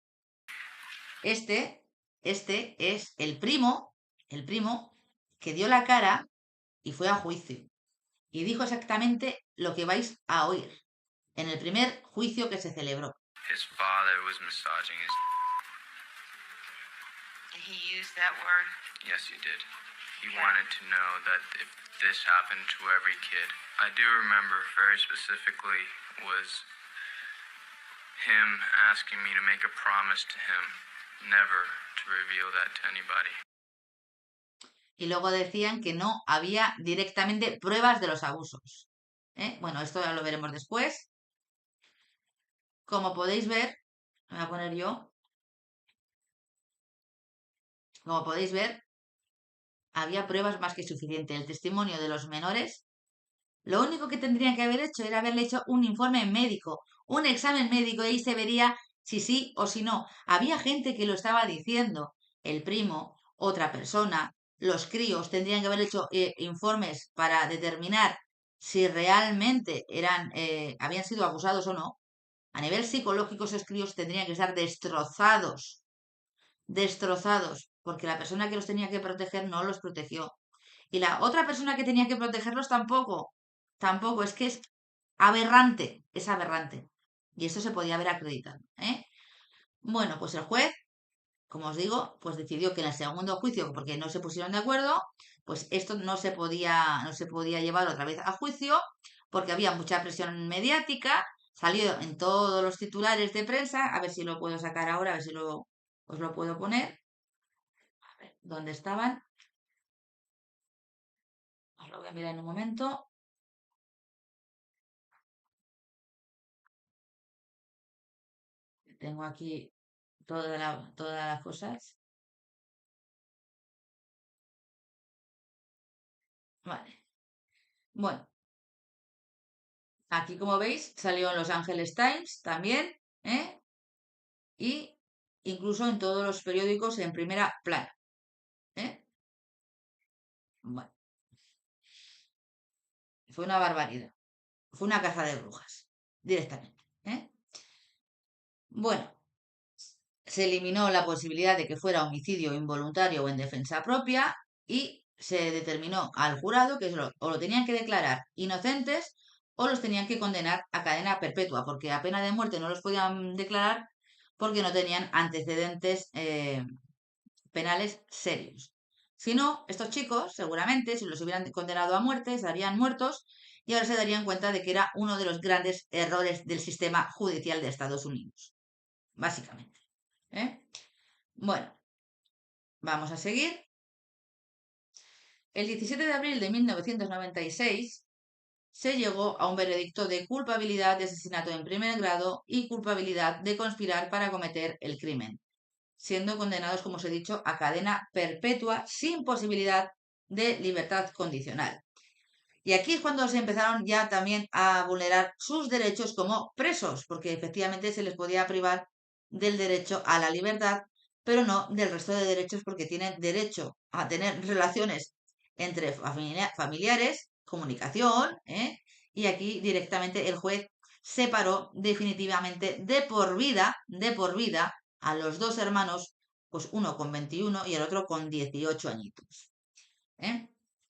Este es el primo que dio la cara y fue a juicio. Y dijo exactamente lo que vais a oír en el primer juicio que se celebró. His father was massaging his... Did he use that word? Yes, he did. He wanted to know that if this happened to every kid. I do remember very specifically was him asking me to make a promise to him never to reveal that to anybody. Y luego decían que no había directamente pruebas de los abusos. Bueno, esto ya lo veremos después. Como podéis ver, me voy a poner yo. Como podéis ver, había pruebas más que suficiente. El testimonio de los menores, lo único que tendrían que haber hecho era haberle hecho un informe médico, un examen médico, y ahí se vería si sí o si no. Había gente que lo estaba diciendo, el primo, otra persona, los críos tendrían que haber hecho informes para determinar si realmente habían sido abusados o no. A nivel psicológico, esos críos tendrían que estar destrozados, porque la persona que los tenía que proteger no los protegió. Y la otra persona que tenía que protegerlos tampoco, es que es aberrante. Y esto se podía haber acreditado. Bueno, pues el juez, como os digo, pues decidió que en el segundo juicio, porque no se pusieron de acuerdo, pues esto no se podía llevar otra vez a juicio, porque había mucha presión mediática, salió en todos los titulares de prensa, a ver si lo puedo sacar ahora, a ver si os lo puedo poner. A ver, ¿dónde estaban? Os lo voy a mirar en un momento. Tengo aquí todas las cosas. Vale. Bueno. Aquí, como veis, salió en Los Angeles Times también, y incluso en todos los periódicos en primera plana. Bueno. Fue una barbaridad. Fue una caza de brujas, directamente. Bueno, se eliminó la posibilidad de que fuera homicidio involuntario o en defensa propia y se determinó al jurado que o lo tenían que declarar inocentes o los tenían que condenar a cadena perpetua, porque a pena de muerte no los podían declarar porque no tenían antecedentes penales serios. Si no, estos chicos, seguramente, si los hubieran condenado a muerte, estarían muertos y ahora se darían cuenta de que era uno de los grandes errores del sistema judicial de Estados Unidos. Básicamente. Bueno, vamos a seguir. El 17 de abril de 1996 se llegó a un veredicto de culpabilidad de asesinato en primer grado y culpabilidad de conspirar para cometer el crimen, siendo condenados, como os he dicho, a cadena perpetua sin posibilidad de libertad condicional. Y aquí es cuando se empezaron ya también a vulnerar sus derechos como presos, porque efectivamente se les podía privar del derecho a la libertad, pero no del resto de derechos, porque tienen derecho a tener relaciones entre familiares comunicación, y aquí directamente el juez separó definitivamente de por vida a los dos hermanos, pues uno con 21 y el otro con 18 añitos.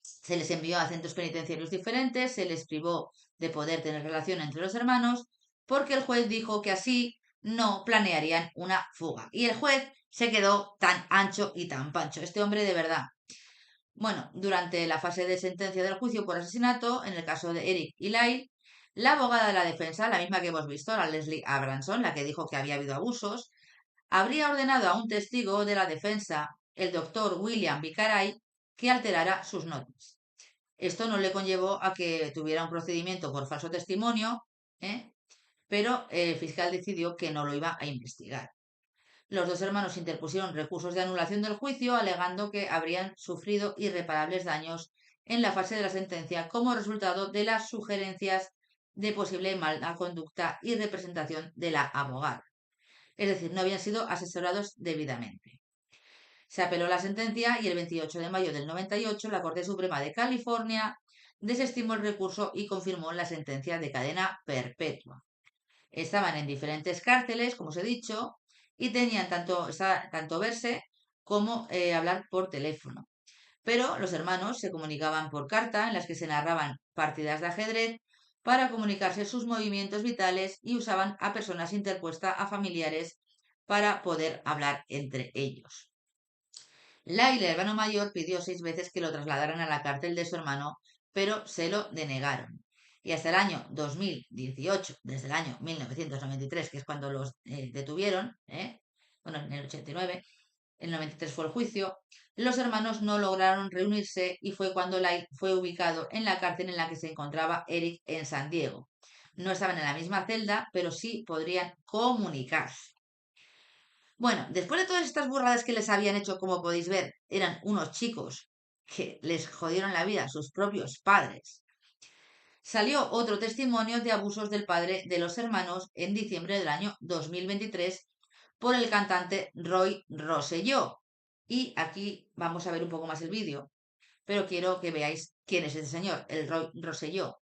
Se les envió a centros penitenciarios diferentes, se les privó de poder tener relación entre los hermanos, porque el juez dijo que así no planearían una fuga. Y el juez se quedó tan ancho y tan pancho. Este hombre de verdad. Bueno, durante la fase de sentencia del juicio por asesinato, en el caso de Eric y Lyle, la abogada de la defensa, la misma que hemos visto, la Leslie Abramson, la que dijo que había habido abusos, habría ordenado a un testigo de la defensa, el doctor William Vicaray, que alterara sus notas. Esto no le conllevó a que tuviera un procedimiento por falso testimonio, pero el fiscal decidió que no lo iba a investigar. Los dos hermanos interpusieron recursos de anulación del juicio, alegando que habrían sufrido irreparables daños en la fase de la sentencia como resultado de las sugerencias de posible mala conducta y representación de la abogada. Es decir, no habían sido asesorados debidamente. Se apeló la sentencia y el 28 de mayo del 98 la Corte Suprema de California desestimó el recurso y confirmó la sentencia de cadena perpetua. Estaban en diferentes cárceles, como os he dicho, y tenían tanto verse como hablar por teléfono. Pero los hermanos se comunicaban por carta, en las que se narraban partidas de ajedrez, para comunicarse sus movimientos vitales y usaban a personas interpuestas a familiares para poder hablar entre ellos. Lyle, el hermano mayor, pidió 6 veces que lo trasladaran a la cárcel de su hermano, pero se lo denegaron. Y hasta el año 2018, desde el año 1993, que es cuando los detuvieron, bueno, en el 89, el 93 fue el juicio, los hermanos no lograron reunirse y fue cuando Lyle fue ubicado en la cárcel en la que se encontraba Eric en San Diego. No estaban en la misma celda, pero sí podrían comunicarse. Bueno, después de todas estas burradas que les habían hecho, como podéis ver, eran unos chicos que les jodieron la vida a sus propios padres. Salió otro testimonio de abusos del padre de los hermanos en diciembre del año 2023 por el cantante Roy Rosselló. Y aquí vamos a ver un poco más el vídeo, pero quiero que veáis quién es este señor, el Roy Rosselló.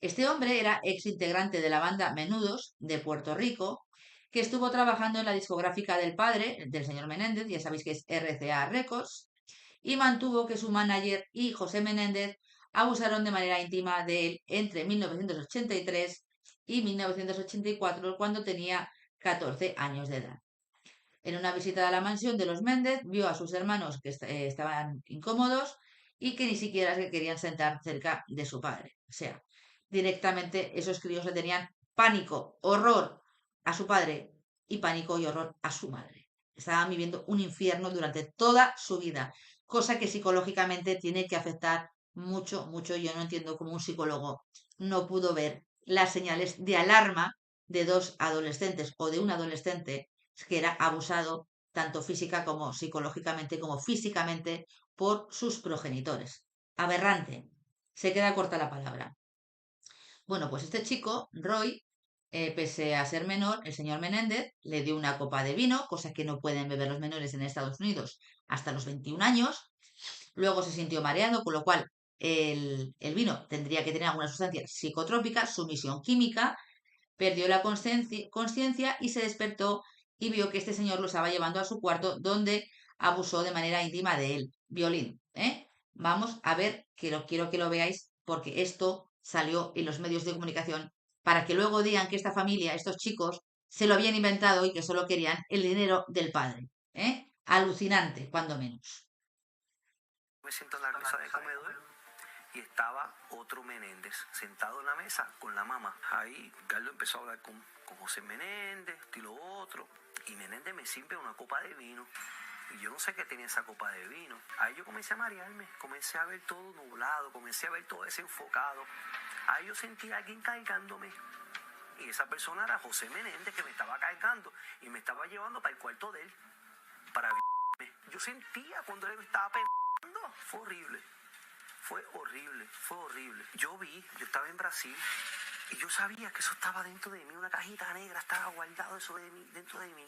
Este hombre era ex integrante de la banda Menudos de Puerto Rico, que estuvo trabajando en la discográfica del padre, del señor Menéndez, ya sabéis que es RCA Records, y mantuvo que su manager y José Menéndez abusaron de manera íntima de él entre 1983 y 1984, cuando tenía 14 años de edad. En una visita a la mansión de los Méndez, vio a sus hermanos que estaban incómodos y que ni siquiera se querían sentar cerca de su padre. O sea, directamente esos críos le tenían pánico, horror a su padre y pánico y horror a su madre. Estaban viviendo un infierno durante toda su vida, cosa que psicológicamente tiene que afectar mucho, mucho. Yo no entiendo cómo un psicólogo no pudo ver las señales de alarma de dos adolescentes o de un adolescente que era abusado tanto física como psicológicamente como físicamente por sus progenitores. Aberrante. Se queda corta la palabra. Bueno, pues este chico, Roy, pese a ser menor, el señor Menéndez le dio una copa de vino, cosa que no pueden beber los menores en Estados Unidos hasta los 21 años. Luego se sintió mareado, con lo cual el vino tendría que tener alguna sustancia psicotrópica, sumisión química, perdió la conciencia y se despertó y vio que este señor lo estaba llevando a su cuarto, donde abusó de manera íntima de él. Violín, Vamos a ver, quiero que lo veáis, porque esto salió en los medios de comunicación para que luego digan que esta familia, estos chicos, se lo habían inventado y que solo querían el dinero del padre. Alucinante, cuando menos. Me siento en la mesa de comedor y estaba otro Menéndez sentado en la mesa con la mamá. Ahí Carlos empezó a hablar con José Menéndez y lo otro. Y Menéndez me sirve una copa de vino. Y yo no sé qué tenía esa copa de vino. Ahí yo comencé a marearme, comencé a ver todo nublado, comencé a ver todo desenfocado. Ahí yo sentí a alguien cargándome. Y esa persona era José Menéndez, que me estaba cargando y me estaba llevando para el cuarto de él. Para yo sentía cuando él me estaba pegando. Fue horrible. Fue horrible. Yo estaba en Brasil y yo sabía que eso estaba dentro de mí, una cajita negra, estaba guardado eso dentro de mí.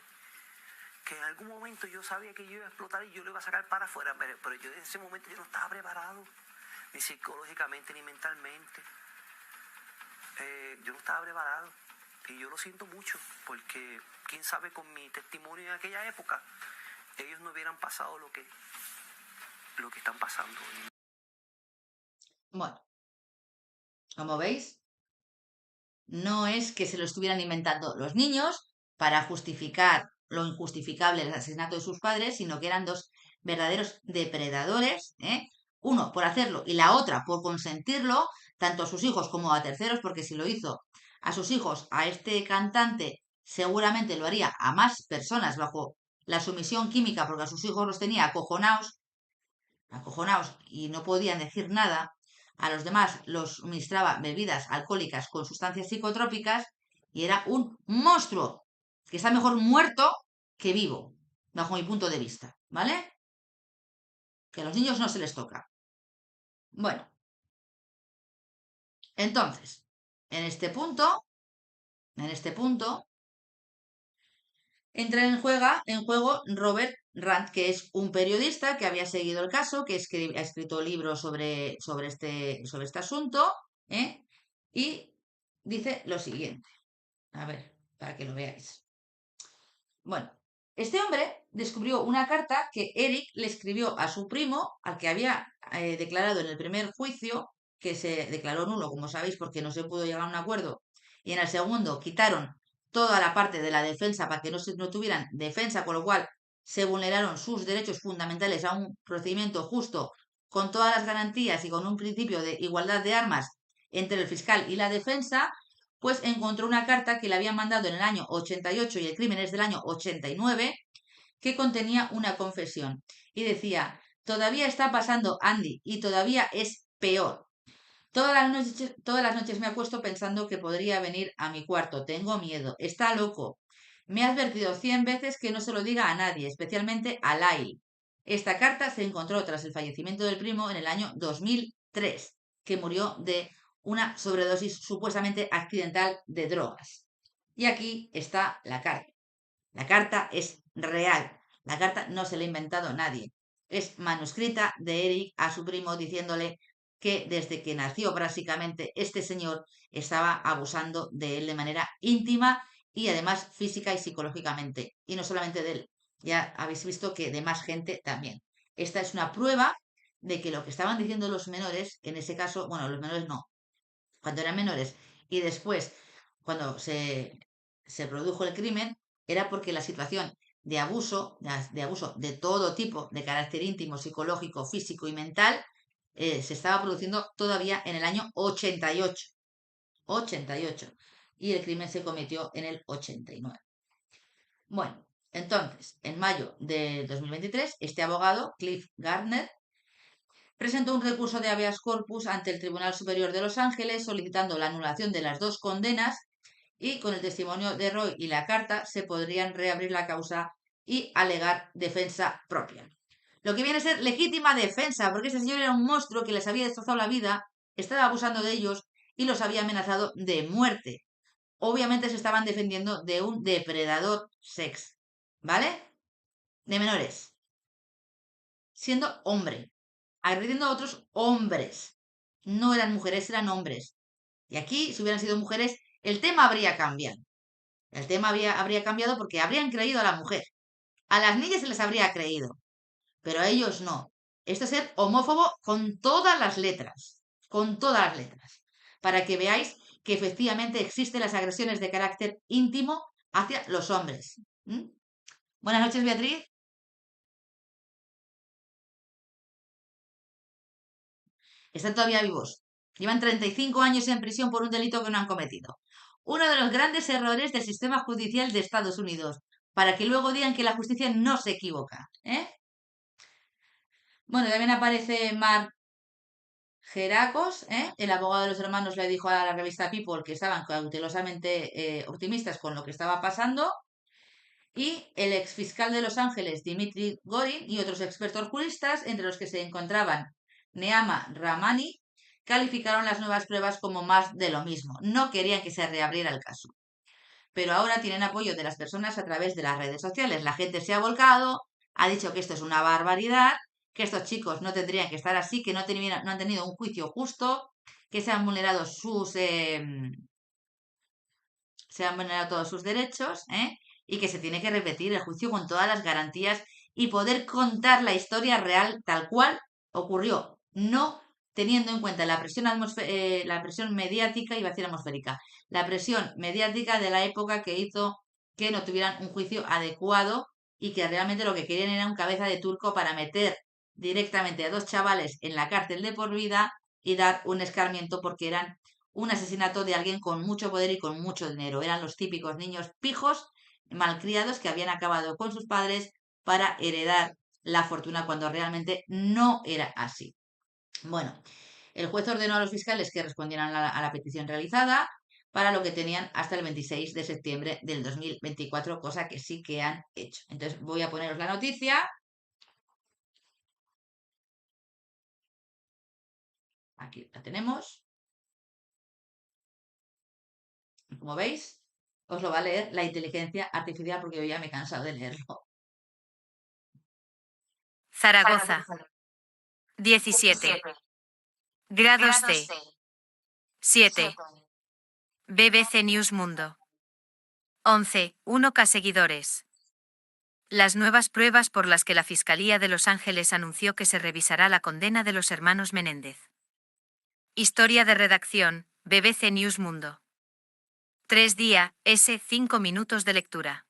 Que en algún momento yo sabía que yo iba a explotar y yo lo iba a sacar para afuera, pero yo en ese momento yo no estaba preparado. ni psicológicamente, ni mentalmente. Yo no estaba preparado. Y yo lo siento mucho, porque quién sabe, con mi testimonio en aquella época, ellos no hubieran pasado lo que están pasando hoy. Bueno, como veis, no es que se lo estuvieran inventando los niños para justificar lo injustificable del asesinato de sus padres, sino que eran dos verdaderos depredadores, ¿eh? Uno por hacerlo y la otra por consentirlo, tanto a sus hijos como a terceros, porque si lo hizo a sus hijos, a este cantante, seguramente lo haría a más personas bajo la sumisión química, porque a sus hijos los tenía acojonados y no podían decir nada. A los demás los suministraba bebidas alcohólicas con sustancias psicotrópicas y era un monstruo que está mejor muerto que vivo, bajo mi punto de vista, ¿vale? Que a los niños no se les toca. Bueno, entonces, en este punto, entra en juego Robert Rand, que es un periodista que había seguido el caso, que ha escrito libros sobre este asunto, ¿eh? Y dice lo siguiente. A ver, para que lo veáis. Bueno, este hombre descubrió una carta que Eric le escribió a su primo, al que había declarado en el primer juicio, que se declaró nulo, como sabéis, porque no se pudo llegar a un acuerdo, y en el segundo quitaron toda la parte de la defensa para que no tuvieran defensa, con lo cual se vulneraron sus derechos fundamentales a un procedimiento justo, con todas las garantías y con un principio de igualdad de armas entre el fiscal y la defensa. Pues encontró una carta que le habían mandado en el año 88 y el crimen es del año 89, que contenía una confesión y decía: todavía está pasando, Andy, y todavía es peor. Todas las noches me acuesto pensando que podría venir a mi cuarto. Tengo miedo. Está loco. Me ha advertido 100 veces que no se lo diga a nadie, especialmente a Lyle. Esta carta se encontró tras el fallecimiento del primo en el año 2003, que murió de una sobredosis supuestamente accidental de drogas. Y aquí está la carta. La carta es real. La carta no se la ha inventado nadie. Es manuscrita de Eric a su primo diciéndole que desde que nació básicamente este señor estaba abusando de él de manera íntima y además física y psicológicamente. Y no solamente de él. Ya habéis visto que de más gente también. Esta es una prueba de que lo que estaban diciendo los menores, en ese caso, bueno, los menores no, cuando eran menores, y después, cuando se produjo el crimen, era porque la situación de abuso de todo tipo, de carácter íntimo, psicológico, físico y mental, se estaba produciendo todavía en el año 88. 88. Y el crimen se cometió en el 89. Bueno, entonces, en mayo de 2023, este abogado, Cliff Gardner, presentó un recurso de habeas corpus ante el Tribunal Superior de Los Ángeles solicitando la anulación de las dos condenas, y con el testimonio de Roy y la carta se podrían reabrir la causa y alegar defensa propia. Lo que viene a ser legítima defensa, porque ese señor era un monstruo que les había destrozado la vida, estaba abusando de ellos y los había amenazado de muerte. Obviamente se estaban defendiendo de un depredador sex, ¿vale? De menores. Siendo hombre, agrediendo a otros hombres. No eran mujeres, eran hombres. Y aquí, si hubieran sido mujeres, el tema habría cambiado. El tema habría cambiado porque habrían creído a la mujer. A las niñas se les habría creído, pero a ellos no. Esto es ser homófobo con todas las letras. Con todas las letras. Para que veáis que efectivamente existen las agresiones de carácter íntimo hacia los hombres. Buenas noches, Beatriz. Están todavía vivos. Llevan 35 años en prisión por un delito que no han cometido. Uno de los grandes errores del sistema judicial de Estados Unidos, para que luego digan que la justicia no se equivoca. Bueno, también aparece Mark Geracos, el abogado de los hermanos, le dijo a la revista People que estaban cautelosamente optimistas con lo que estaba pasando. Y el exfiscal de Los Ángeles, Dimitri Gorin, y otros expertos juristas, entre los que se encontraban Neama Ramani, calificaron las nuevas pruebas como más de lo mismo. No querían que se reabriera el caso. Pero ahora tienen apoyo de las personas a través de las redes sociales. La gente se ha volcado, ha dicho que esto es una barbaridad que estos chicos no tendrían que estar así, que no han tenido un juicio justo, que se han vulnerado todos sus derechos, y que se tiene que repetir el juicio con todas las garantías y poder contar la historia real tal cual ocurrió, no teniendo en cuenta la presión mediática, iba a decir atmosférica, la presión mediática de la época que hizo que no tuvieran un juicio adecuado y que realmente lo que querían era un cabeza de turco para meter directamente a 2 chavales en la cárcel de por vida y dar un escarmiento porque eran un asesinato de alguien con mucho poder y con mucho dinero. Eran los típicos niños pijos, malcriados, que habían acabado con sus padres para heredar la fortuna cuando realmente no era así. Bueno, el juez ordenó a los fiscales que respondieran a la petición realizada, para lo que tenían hasta el 26 de septiembre del 2024, cosa que sí que han hecho. Entonces voy a poneros la noticia. Aquí la tenemos. Como veis, os lo va a leer la inteligencia artificial porque yo ya me he cansado de leerlo. Zaragoza. 17. Grados C. 7. BBC News Mundo. 11. 1K seguidores. Las nuevas pruebas por las que la Fiscalía de Los Ángeles anunció que se revisará la condena de los hermanos Menéndez. Historia de redacción, BBC News Mundo. 3 días, 5 minutos de lectura.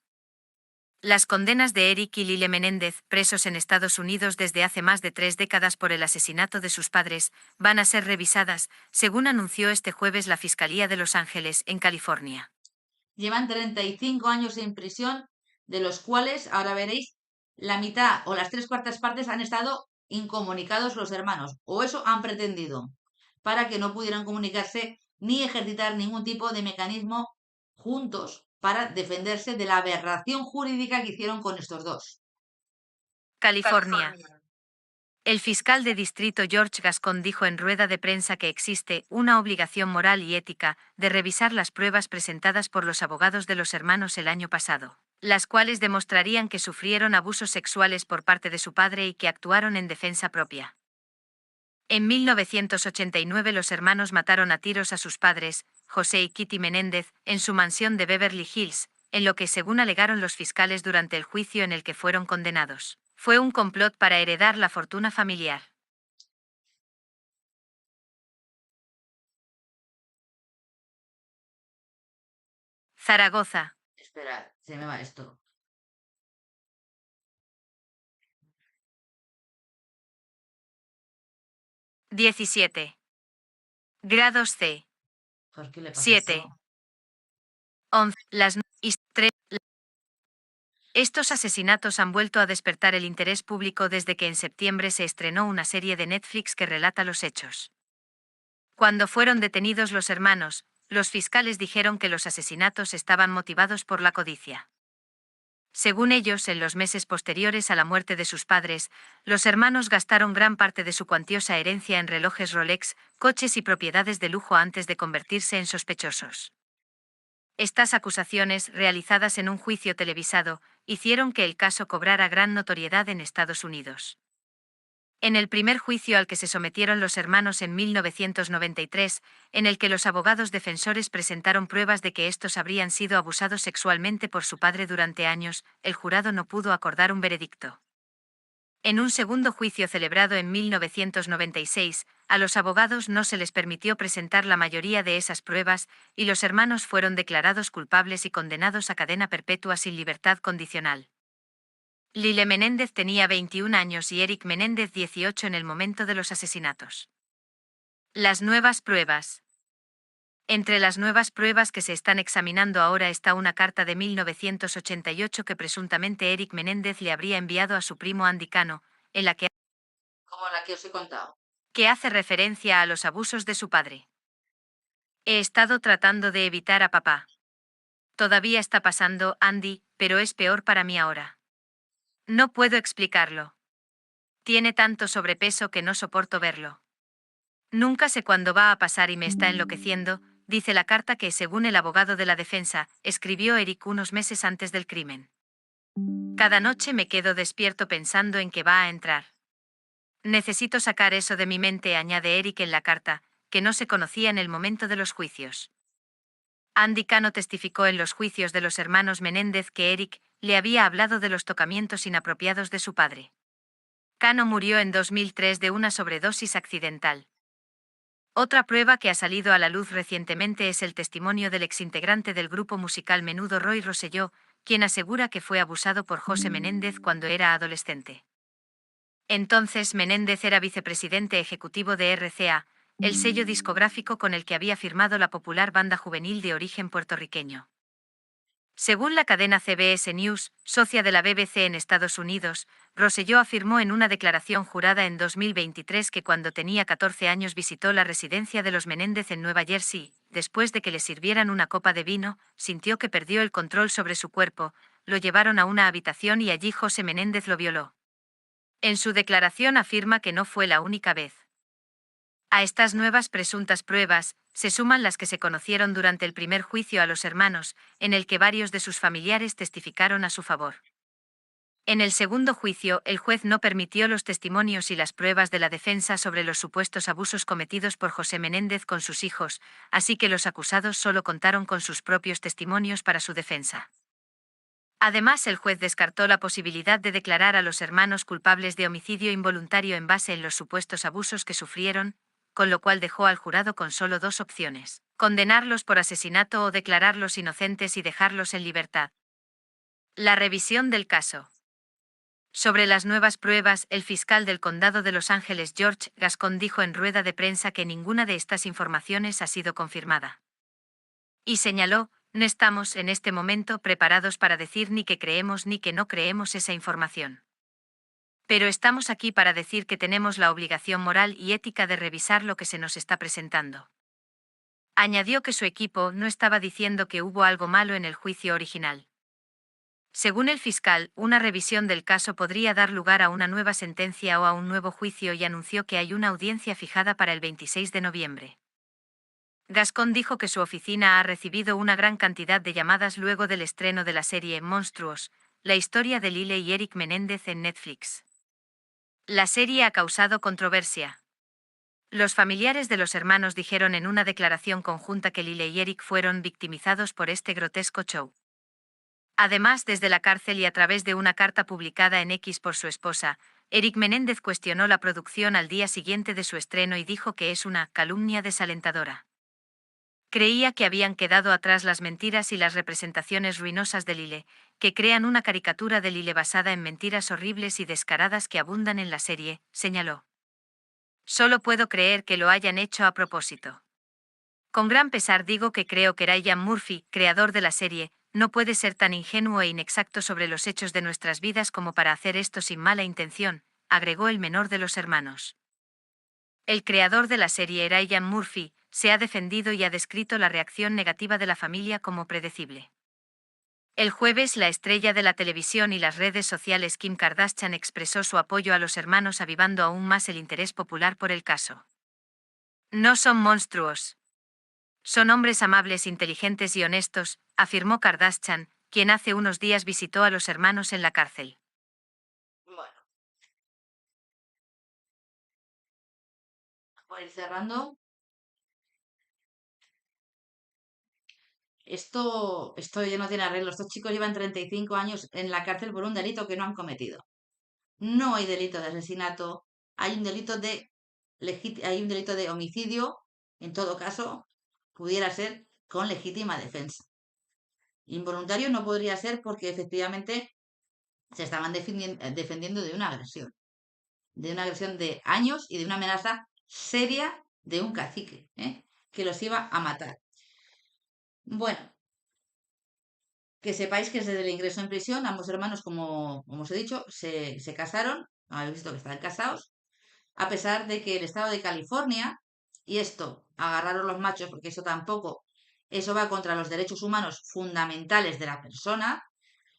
Las condenas de Eric y Lyle Menéndez, presos en Estados Unidos desde hace más de 3 décadas por el asesinato de sus padres, van a ser revisadas, según anunció este jueves la Fiscalía de Los Ángeles, en California. Llevan 35 años en prisión, de los cuales, ahora veréis, la mitad o las 3/4 partes han estado incomunicados los hermanos, o eso han pretendido, para que no pudieran comunicarse ni ejercitar ningún tipo de mecanismo juntos para defenderse de la aberración jurídica que hicieron con estos dos. California. El fiscal de distrito George Gascon dijo en rueda de prensa que existe una obligación moral y ética de revisar las pruebas presentadas por los abogados de los hermanos el año pasado, las cuales demostrarían que sufrieron abusos sexuales por parte de su padre y que actuaron en defensa propia. En 1989 los hermanos mataron a tiros a sus padres, José y Kitty Menéndez, en su mansión de Beverly Hills, en lo que según alegaron los fiscales durante el juicio en el que fueron condenados, fue un complot para heredar la fortuna familiar. Zaragoza. Espera, se me va esto. (17 grados C. ¿Por qué le pasa 7. esto? 11. Las 3. Estos asesinatos han vuelto a despertar el interés público desde que en septiembre se estrenó una serie de Netflix que relata los hechos. Cuando fueron detenidos los hermanos, los fiscales dijeron que los asesinatos estaban motivados por la codicia. Según ellos, en los meses posteriores a la muerte de sus padres, los hermanos gastaron gran parte de su cuantiosa herencia en relojes Rolex, coches y propiedades de lujo antes de convertirse en sospechosos. Estas acusaciones, realizadas en un juicio televisado, hicieron que el caso cobrara gran notoriedad en Estados Unidos. En el primer juicio al que se sometieron los hermanos en 1993, en el que los abogados defensores presentaron pruebas de que estos habrían sido abusados sexualmente por su padre durante años, el jurado no pudo acordar un veredicto. En un segundo juicio celebrado en 1996, a los abogados no se les permitió presentar la mayoría de esas pruebas, y los hermanos fueron declarados culpables y condenados a cadena perpetua sin libertad condicional. Lyle Menéndez tenía 21 años y Eric Menéndez 18 en el momento de los asesinatos. Las nuevas pruebas. Entre las nuevas pruebas que se están examinando ahora está una carta de 1988 que presuntamente Eric Menéndez le habría enviado a su primo Andy Cano, en la que, como la que os he contado, que hace referencia a los abusos de su padre. He estado tratando de evitar a papá. Todavía está pasando, Andy, pero es peor para mí ahora. No puedo explicarlo. Tiene tanto sobrepeso que no soporto verlo. Nunca sé cuándo va a pasar y me está enloqueciendo, dice la carta que, según el abogado de la defensa, escribió Eric unos meses antes del crimen. Cada noche me quedo despierto pensando en que va a entrar. Necesito sacar eso de mi mente, añade Eric en la carta, que no se conocía en el momento de los juicios. Andy Cano testificó en los juicios de los hermanos Menéndez que Eric le había hablado de los tocamientos inapropiados de su padre. Cano murió en 2003 de una sobredosis accidental. Otra prueba que ha salido a la luz recientemente es el testimonio del exintegrante del grupo musical Menudo, Roy Rosselló, quien asegura que fue abusado por José Menéndez cuando era adolescente. Entonces Menéndez era vicepresidente ejecutivo de RCA, el sello discográfico con el que había firmado la popular banda juvenil de origen puertorriqueño. Según la cadena CBS News, socia de la BBC en Estados Unidos, Rosselló afirmó en una declaración jurada en 2023 que cuando tenía 14 años visitó la residencia de los Menéndez en Nueva Jersey. Después de que le sirvieran una copa de vino, sintió que perdió el control sobre su cuerpo, lo llevaron a una habitación y allí José Menéndez lo violó. En su declaración afirma que no fue la única vez. A estas nuevas presuntas pruebas, se suman las que se conocieron durante el primer juicio a los hermanos, en el que varios de sus familiares testificaron a su favor. En el segundo juicio, el juez no permitió los testimonios y las pruebas de la defensa sobre los supuestos abusos cometidos por José Menéndez con sus hijos, así que los acusados solo contaron con sus propios testimonios para su defensa. Además, el juez descartó la posibilidad de declarar a los hermanos culpables de homicidio involuntario en base en los supuestos abusos que sufrieron, con lo cual dejó al jurado con solo dos opciones: condenarlos por asesinato o declararlos inocentes y dejarlos en libertad. La revisión del caso. Sobre las nuevas pruebas, el fiscal del condado de Los Ángeles, George Gascon, dijo en rueda de prensa que ninguna de estas informaciones ha sido confirmada. Y señaló: no estamos en este momento preparados para decir ni que creemos ni que no creemos esa información. Pero estamos aquí para decir que tenemos la obligación moral y ética de revisar lo que se nos está presentando. Añadió que su equipo no estaba diciendo que hubo algo malo en el juicio original. Según el fiscal, una revisión del caso podría dar lugar a una nueva sentencia o a un nuevo juicio y anunció que hay una audiencia fijada para el 26 de noviembre. Gascon dijo que su oficina ha recibido una gran cantidad de llamadas luego del estreno de la serie Monstruos, la historia de Lyle y Eric Menéndez en Netflix. La serie ha causado controversia. Los familiares de los hermanos dijeron en una declaración conjunta que Lyle y Eric fueron victimizados por este grotesco show. Además, desde la cárcel y a través de una carta publicada en X por su esposa, Eric Menéndez cuestionó la producción al día siguiente de su estreno y dijo que es una calumnia desalentadora. Creía que habían quedado atrás las mentiras y las representaciones ruinosas de Lyle, que crean una caricatura de Lyle basada en mentiras horribles y descaradas que abundan en la serie, señaló. Solo puedo creer que lo hayan hecho a propósito. Con gran pesar digo que creo que Ryan Murphy, creador de la serie, no puede ser tan ingenuo e inexacto sobre los hechos de nuestras vidas como para hacer esto sin mala intención, agregó el menor de los hermanos. El creador de la serie, Ryan Murphy, se ha defendido y ha descrito la reacción negativa de la familia como predecible. El jueves, la estrella de la televisión y las redes sociales Kim Kardashian expresó su apoyo a los hermanos, avivando aún más el interés popular por el caso. No son monstruos. Son hombres amables, inteligentes y honestos, afirmó Kardashian, quien hace unos días visitó a los hermanos en la cárcel. Bueno. Voy a ir cerrando. Esto ya no tiene arreglo. Estos chicos llevan 35 años en la cárcel por un delito que no han cometido. No hay delito de asesinato, hay un delito de homicidio. En todo caso, pudiera ser con legítima defensa. Involuntario no podría ser porque efectivamente se estaban defendiendo de una agresión de años y de una amenaza seria de un cacique, que los iba a matar. Bueno, que sepáis que desde el ingreso en prisión, ambos hermanos, como os he dicho, se casaron, habéis visto que están casados, a pesar de que el estado de California, y esto, agarraron los machos, porque eso va contra los derechos humanos fundamentales de la persona,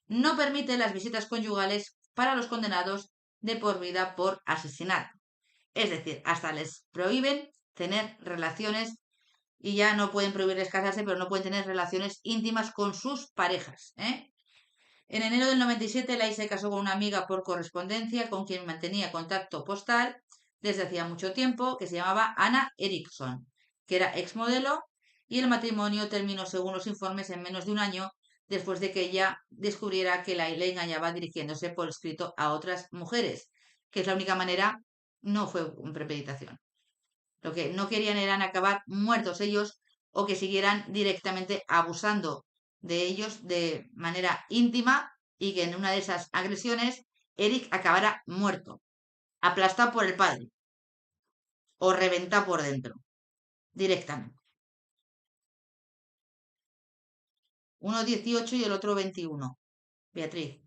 no permite las visitas conyugales para los condenados de por vida por asesinato. Es decir, hasta les prohíben tener relaciones y ya no pueden prohibirles casarse, pero no pueden tener relaciones íntimas con sus parejas. En enero del 97, Lai se casó con una amiga por correspondencia con quien mantenía contacto postal desde hacía mucho tiempo, que se llamaba Anna Erickson, que era exmodelo, y el matrimonio terminó, según los informes, en menos de un año después de que ella descubriera que le engañaba dirigiéndose por escrito a otras mujeres, que es la única manera, no fue con premeditación. Lo que no querían eran acabar muertos ellos o que siguieran directamente abusando de ellos de manera íntima y que en una de esas agresiones Eric acabara muerto, aplastado por el padre o reventado por dentro, directamente. Uno 18 y el otro 21. Beatriz.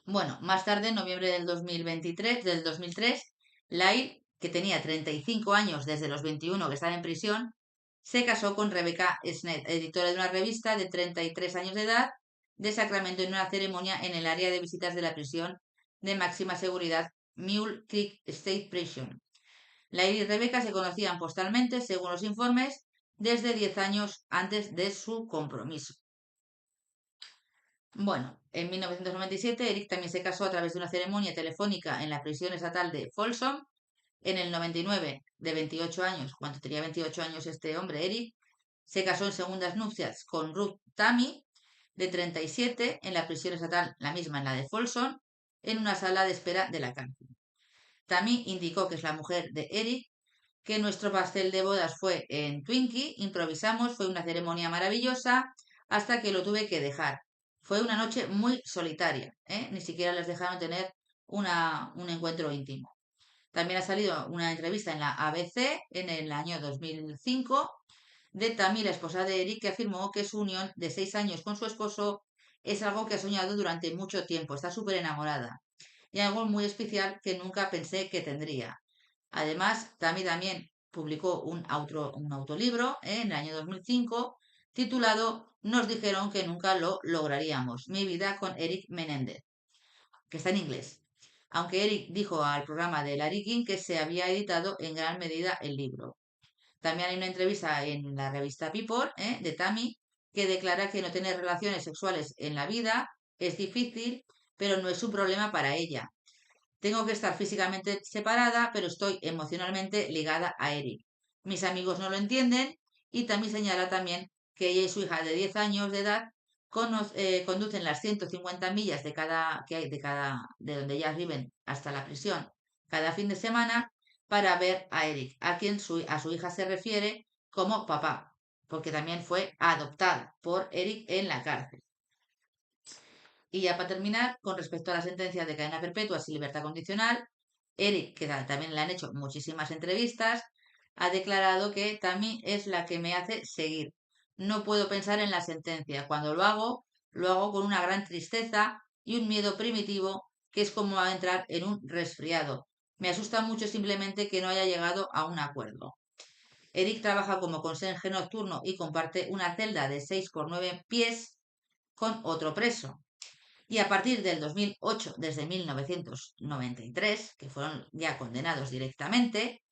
Bueno, más tarde, en noviembre del 2003, Lyle, que tenía 35 años desde los 21 que estaba en prisión, se casó con Rebecca Snett, editora de una revista de 33 años de edad, de Sacramento, en una ceremonia en el área de visitas de la prisión de máxima seguridad Mule Creek State Prison. Lyle y Rebecca se conocían postalmente, según los informes, desde 10 años antes de su compromiso. Bueno, en 1997 Eric también se casó a través de una ceremonia telefónica en la prisión estatal de Folsom. En el 99, de 28 años, cuando tenía 28 años este hombre, Eric, se casó en segundas nupcias con Ruth Tammy, de 37, en la prisión estatal, la misma en la de Folsom, en una sala de espera de la cárcel. Tammy indicó, que es la mujer de Eric, que nuestro pastel de bodas fue en Twinkie, improvisamos, fue una ceremonia maravillosa, hasta que lo tuve que dejar. Fue una noche muy solitaria, ni siquiera les dejaron tener un encuentro íntimo. También ha salido una entrevista en la ABC en el año 2005 de Tammy, la esposa de Eric, que afirmó que su unión de 6 años con su esposo es algo que ha soñado durante mucho tiempo, está súper enamorada y algo muy especial que nunca pensé que tendría. Además, Tammy también publicó un autolibro en el año 2005 titulado Nos dijeron que nunca lo lograríamos, mi vida con Eric Menéndez, que está en inglés. Aunque Eric dijo al programa de Larry King que se había editado en gran medida el libro. También hay una entrevista en la revista People de Tammy, que declara que no tener relaciones sexuales en la vida es difícil, pero no es un problema para ella. Tengo que estar físicamente separada, pero estoy emocionalmente ligada a Eric. Mis amigos no lo entienden, y Tammy señala también que ella y su hija de 10 años de edad conducen las 150 millas de donde ellas viven hasta la prisión cada fin de semana para ver a Eric, a quien a su hija se refiere como papá, porque también fue adoptada por Eric en la cárcel. Y ya para terminar, con respecto a la sentencia de cadena perpetua sin libertad condicional, Eric, que también le han hecho muchísimas entrevistas, ha declarado que Tammy es la que me hace seguir. No puedo pensar en la sentencia. Cuando lo hago con una gran tristeza y un miedo primitivo, que es como entrar en un resfriado. Me asusta mucho simplemente que no haya llegado a un acuerdo. Eric trabaja como conserje nocturno y comparte una celda de 6 por 9 pies con otro preso. Y a partir del 2008, desde 1993, que fueron ya condenados directamente,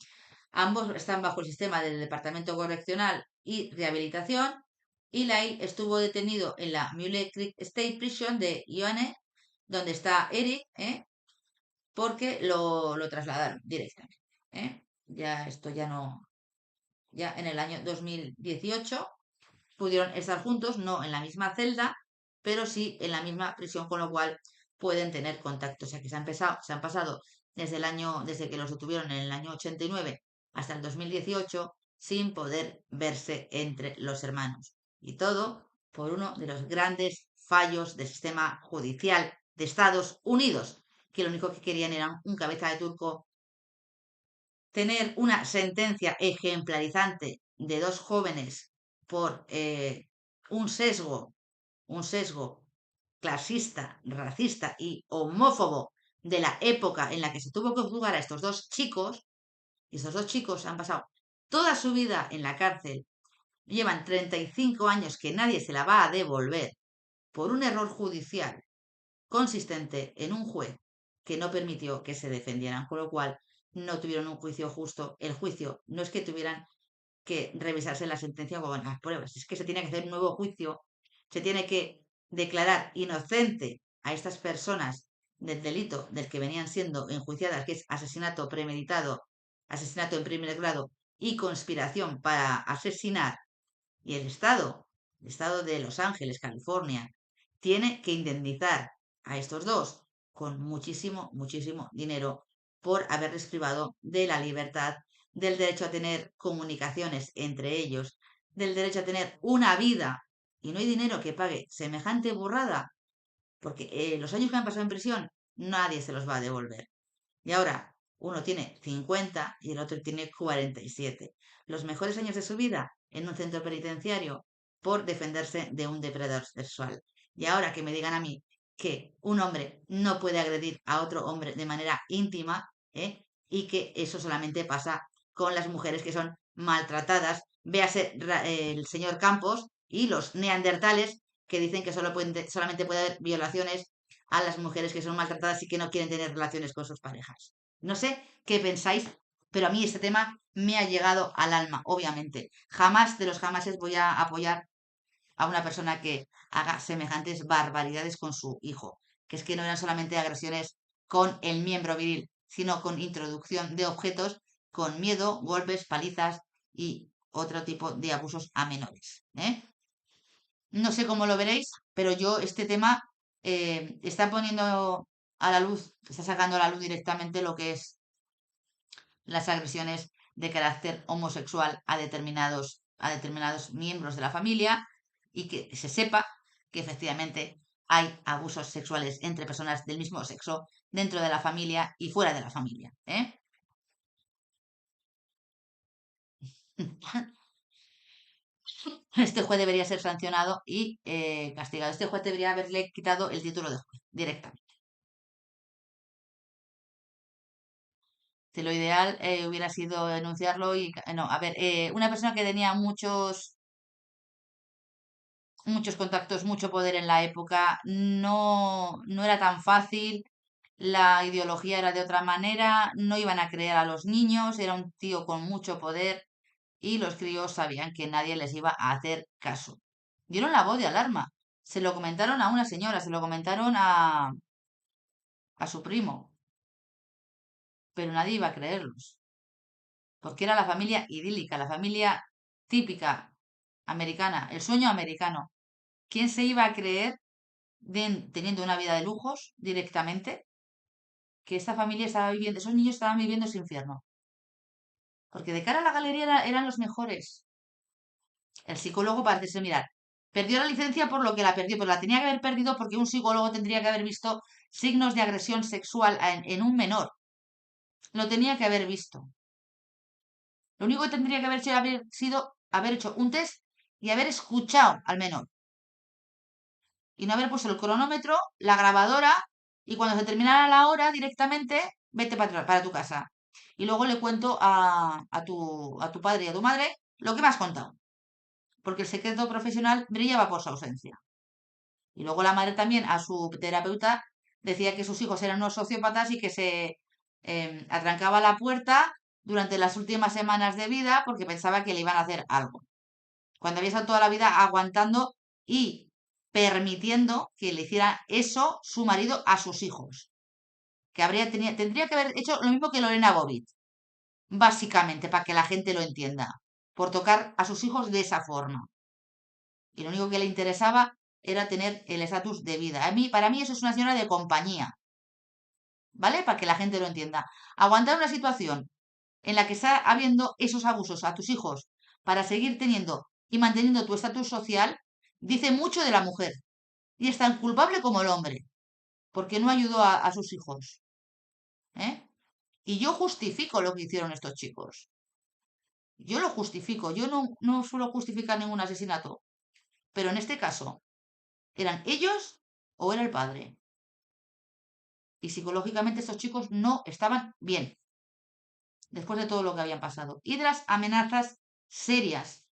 ambos están bajo el sistema del Departamento Correccional y Rehabilitación, y Lyle estuvo detenido en la Mule Creek State Prison de Ioane, donde está Eric, porque lo trasladaron directamente. Ya esto ya no, ya en el año 2018 pudieron estar juntos, no en la misma celda, pero sí en la misma prisión, con lo cual pueden tener contacto. O sea que se han pasado desde que los detuvieron en el año 89 hasta el 2018 sin poder verse entre los hermanos. Y todo por uno de los grandes fallos del sistema judicial de Estados Unidos, que lo único que querían era un cabeza de turco, tener una sentencia ejemplarizante de 2 jóvenes por un sesgo clasista, racista y homófobo de la época en la que se tuvo que juzgar a estos 2 chicos, y estos 2 chicos han pasado toda su vida en la cárcel, llevan 35 años que nadie se la va a devolver por un error judicial consistente en un juez que no permitió que se defendieran, con lo cual no tuvieron un juicio justo. El juicio no es que tuvieran que revisarse la sentencia con las pruebas, es que se tiene que hacer un nuevo juicio, se tiene que declarar inocente a estas personas del delito del que venían siendo enjuiciadas, que es asesinato premeditado, asesinato en primer grado y conspiración para asesinar, y el Estado de Los Ángeles, California, tiene que indemnizar a estos dos con muchísimo, muchísimo dinero por haberles privado de la libertad, del derecho a tener comunicaciones entre ellos, del derecho a tener una vida. Y no hay dinero que pague semejante burrada, porque los años que han pasado en prisión nadie se los va a devolver. Y ahora uno tiene 50 y el otro tiene 47. Los mejores años de su vida en un centro penitenciario por defenderse de un depredador sexual. Y ahora que me digan a mí que un hombre no puede agredir a otro hombre de manera íntima, y que eso solamente pasa con las mujeres que son maltratadas, véase el señor Campos y los neandertales que dicen que solamente puede haber violaciones a las mujeres que son maltratadas y que no quieren tener relaciones con sus parejas. No sé qué pensáis, pero a mí este tema me ha llegado al alma, obviamente. Jamás de los jamases voy a apoyar a una persona que haga semejantes barbaridades con su hijo, que es que no eran solamente agresiones con el miembro viril, sino con introducción de objetos, con miedo, golpes, palizas y otro tipo de abusos a menores. No sé cómo lo veréis, pero yo este tema está poniendo a la luz, está sacando a la luz directamente lo que es las agresiones de carácter homosexual a determinados miembros de la familia, y que se sepa que efectivamente hay abusos sexuales entre personas del mismo sexo dentro de la familia y fuera de la familia. Este juez debería ser sancionado y castigado. Este juez debería haberle quitado el título de juez directamente. Lo ideal hubiera sido denunciarlo y... No, a ver, una persona que tenía muchos contactos, mucho poder en la época, no era tan fácil, la ideología era de otra manera, no iban a creer a los niños, era un tío con mucho poder y los críos sabían que nadie les iba a hacer caso. Dieron la voz de alarma, se lo comentaron a una señora, se lo comentaron a su primo, pero nadie iba a creerlos, porque era la familia idílica, la familia típica americana, el sueño americano. ¿Quién se iba a creer, teniendo una vida de lujos directamente, que esta familia estaba viviendo, esos niños estaban viviendo ese infierno? Porque de cara a la galería eran los mejores. El psicólogo parece ser, mirar, perdió la licencia por lo que la perdió, pero la tenía que haber perdido porque un psicólogo tendría que haber visto signos de agresión sexual en un menor. Lo tenía que haber visto. Lo único que tendría que haber sido haber hecho un test y haber escuchado al menor. Y no haber puesto el cronómetro, la grabadora, y cuando se terminara la hora directamente, vete para tu casa. Y luego le cuento a tu padre y a tu madre lo que me has contado. Porque el secreto profesional brillaba por su ausencia. Y luego la madre también a su terapeuta decía que sus hijos eran unos sociópatas y que se atrancaba la puerta durante las últimas semanas de vida porque pensaba que le iban a hacer algo. Cuando había estado toda la vida aguantando y permitiendo que le hiciera eso su marido a sus hijos. Que tendría que haber hecho lo mismo que Lorena Bobbitt, básicamente, para que la gente lo entienda, por tocar a sus hijos de esa forma. Y lo único que le interesaba era tener el estatus de vida. Para mí eso es una señora de compañía, ¿vale? Para que la gente lo entienda. Aguantar una situación en la que está habiendo esos abusos a tus hijos para seguir teniendo y manteniendo tu estatus social, dice mucho de la mujer. Y es tan culpable como el hombre, porque no ayudó a sus hijos. Y yo justifico lo que hicieron estos chicos. Yo lo justifico. Yo no suelo justificar ningún asesinato. Pero en este caso, ¿eran ellos o era el padre? Y psicológicamente estos chicos no estaban bien, después de todo lo que habían pasado. Y de las amenazas serias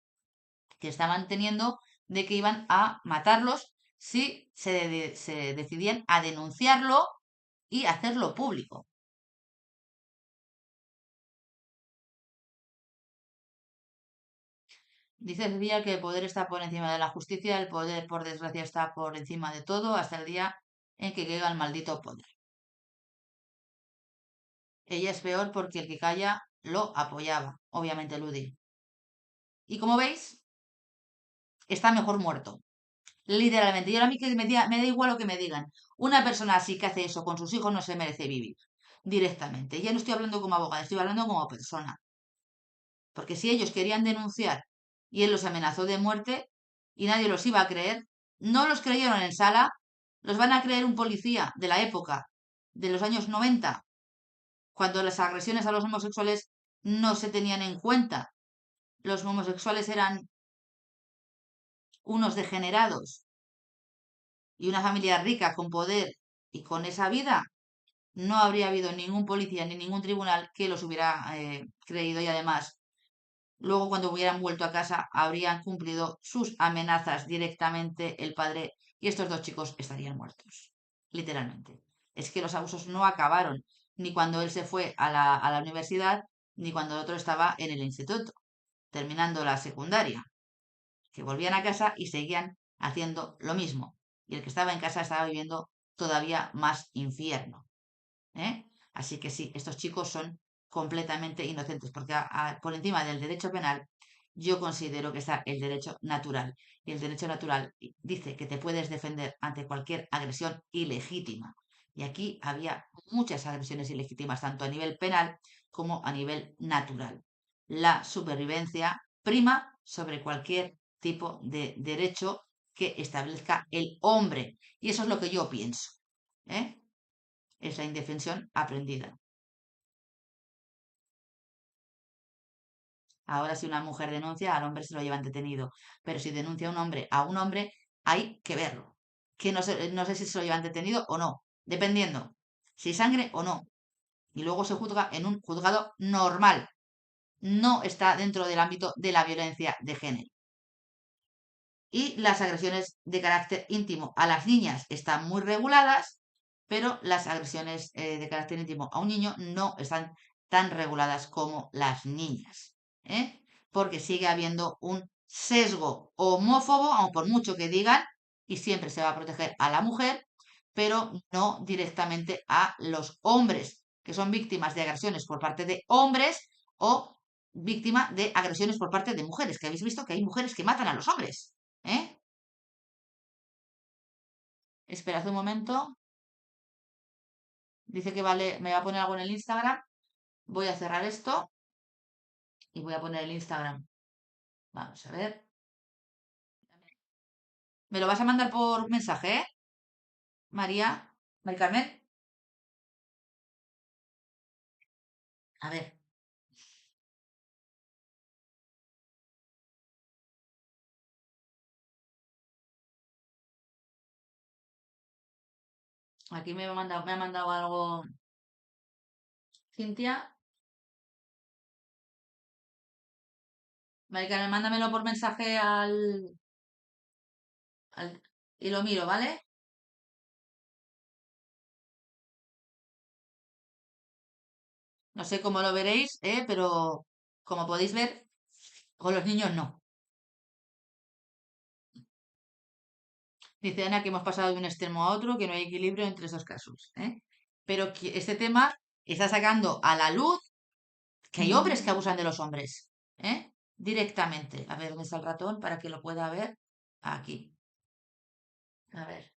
que estaban teniendo de que iban a matarlos si se decidían a denunciarlo y hacerlo público. Dice Cecilia que el poder está por encima de la justicia, el poder, por desgracia, está por encima de todo, hasta el día en que llega el maldito poder. Ella es peor porque el que calla lo apoyaba, obviamente Ludi. Y como veis, está mejor muerto. Literalmente. Y ahora a mí que me da igual lo que me digan. Una persona así que hace eso con sus hijos no se merece vivir directamente. Ya no estoy hablando como abogada, estoy hablando como persona. Porque si ellos querían denunciar y él los amenazó de muerte y nadie los iba a creer, no los creyeron en sala, los van a creer un policía de la época, de los años 90, cuando las agresiones a los homosexuales no se tenían en cuenta. Los homosexuales eran unos degenerados y una familia rica con poder y con esa vida, no habría habido ningún policía ni ningún tribunal que los hubiera creído y además luego cuando hubieran vuelto a casa habrían cumplido sus amenazas directamente el padre y estos dos chicos estarían muertos, literalmente. Es que los abusos no acabaron ni cuando él se fue a la universidad ni cuando el otro estaba en el instituto, terminando la secundaria, que volvían a casa y seguían haciendo lo mismo. Y el que estaba en casa estaba viviendo todavía más infierno. Así que sí, estos chicos son completamente inocentes, porque por encima del derecho penal yo considero que está el derecho natural. Y el derecho natural dice que te puedes defender ante cualquier agresión ilegítima. Y aquí había muchas agresiones ilegítimas, tanto a nivel penal como a nivel natural. La supervivencia prima sobre cualquier tipo de derecho que establezca el hombre. Y eso es lo que yo pienso. Es la indefensión aprendida. Ahora, si una mujer denuncia, al hombre se lo llevan detenido. Pero si denuncia un hombre a un hombre, hay que verlo. Que no sé si se lo llevan detenido o no, dependiendo si sangre o no. Y luego se juzga en un juzgado normal. No está dentro del ámbito de la violencia de género. Y las agresiones de carácter íntimo a las niñas están muy reguladas, pero las agresiones de carácter íntimo a un niño no están tan reguladas como las niñas, porque sigue habiendo un sesgo homófobo, aun por mucho que digan, y siempre se va a proteger a la mujer, pero no directamente a los hombres, que son víctimas de agresiones por parte de hombres o víctima de agresiones por parte de mujeres, que habéis visto que hay mujeres que matan a los hombres. Esperad un momento. Dice que vale, me va a poner algo en el Instagram. Voy a cerrar esto y voy a poner el Instagram. Vamos a ver. ¿Me lo vas a mandar por mensaje, María? ¿Mari Carmen? A ver. Aquí me ha mandado algo Cintia. Mari Carmen, mándamelo por mensaje y lo miro, ¿vale? No sé cómo lo veréis, pero como podéis ver, con los niños no. Dice Ana que hemos pasado de un extremo a otro, que no hay equilibrio entre esos casos. Pero que este tema está sacando a la luz que hay hombres que abusan de los hombres. Directamente. A ver, ¿dónde está el ratón? Para que lo pueda ver. Aquí. A ver.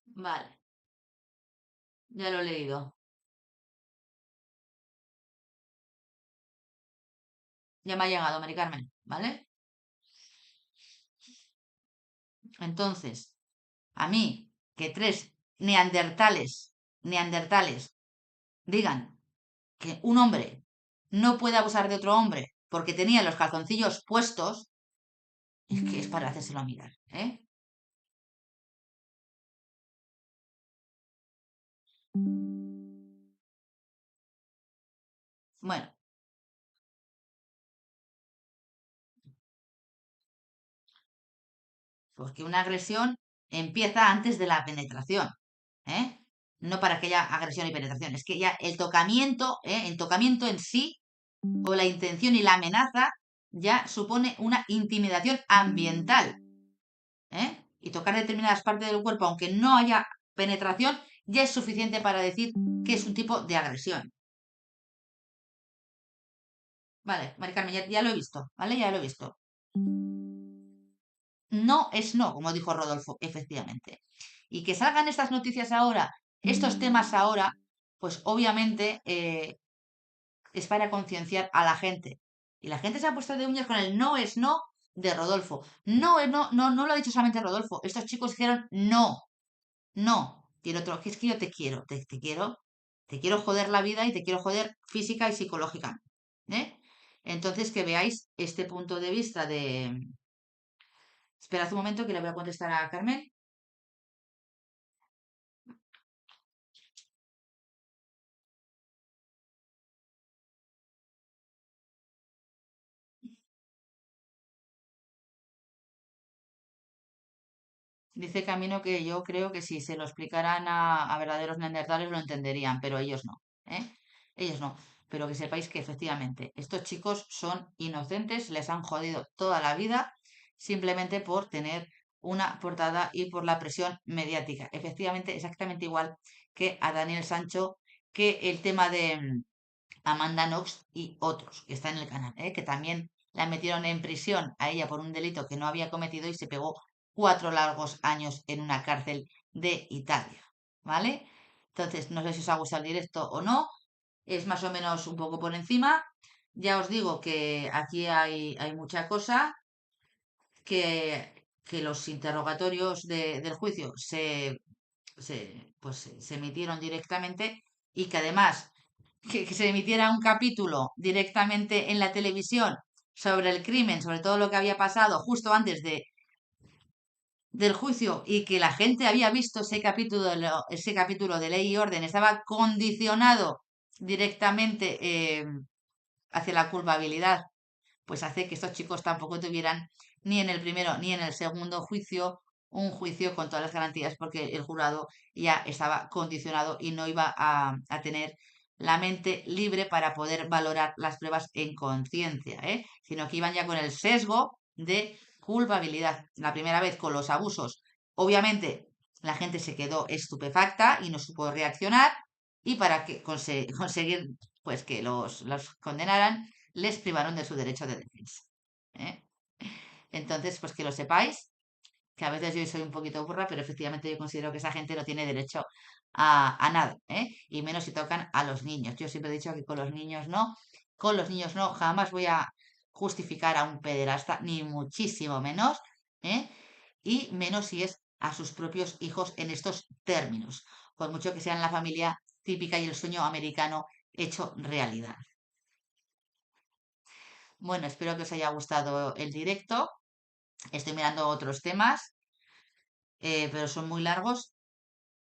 Vale. Ya lo he leído. Ya me ha llegado, Mari Carmen. ¿Vale? Entonces, a mí, que tres neandertales digan que un hombre no puede abusar de otro hombre porque tenía los calzoncillos puestos, es que es para hacérselo mirar, Bueno. Porque una agresión empieza antes de la penetración, no para que haya agresión y penetración, es que ya el tocamiento en sí, o la intención y la amenaza, ya supone una intimidación ambiental, y tocar determinadas partes del cuerpo, aunque no haya penetración, ya es suficiente para decir que es un tipo de agresión. Vale, Mari Carmen, ya lo he visto, ¿vale? Ya lo he visto. No es no, como dijo Rodolfo, efectivamente. Y que salgan estas noticias ahora, estos temas ahora, pues obviamente es para concienciar a la gente. Y la gente se ha puesto de uñas con el no es no de Rodolfo. No es no, no lo ha dicho solamente Rodolfo. Estos chicos dijeron no, no. Y el otro, que es que yo te quiero, te quiero joder la vida y te quiero joder física y psicológicamente. ¿Eh? Entonces, que veáis este punto de vista de... Esperad un momento que le voy a contestar a Carmen. Dice Camino que yo creo que si se lo explicaran a verdaderos neandertales lo entenderían, pero ellos no, ¿eh? Ellos no. Pero que sepáis que efectivamente estos chicos son inocentes, les han jodido toda la vida simplemente por tener una portada y por la presión mediática. Efectivamente, exactamente igual que a Daniel Sancho, que el tema de Amanda Knox y otros que están en el canal, que también la metieron en prisión a ella por un delito que no había cometido y se pegó 4 largos años en una cárcel de Italia, ¿vale? Entonces, no sé si os ha gustado el directo o no, es más o menos un poco por encima. Ya os digo que aquí hay mucha cosa, que los interrogatorios del juicio se emitieron directamente y que además que se emitiera un capítulo directamente en la televisión sobre el crimen, sobre todo lo que había pasado justo antes del juicio y que la gente había visto ese capítulo de Ley y Orden, estaba condicionado directamente hacia la culpabilidad, pues hace que estos chicos tampoco tuvieran ni en el primero ni en el segundo juicio un juicio con todas las garantías porque el jurado ya estaba condicionado y no iba a tener la mente libre para poder valorar las pruebas en conciencia, sino que iban ya con el sesgo de culpabilidad. La primera vez con los abusos, obviamente la gente se quedó estupefacta y no supo reaccionar y para que conseguir pues que los condenaran, les privaron de su derecho de defensa. ¿Eh? Entonces, pues que lo sepáis, que a veces yo soy un poquito burra, pero efectivamente yo considero que esa gente no tiene derecho a nada, y menos si tocan a los niños. Yo siempre he dicho que con los niños no, jamás voy a justificar a un pederasta, ni muchísimo menos, y menos si es a sus propios hijos en estos términos, por mucho que sean la familia típica y el sueño americano hecho realidad. Bueno, espero que os haya gustado el directo. Estoy mirando otros temas, pero son muy largos.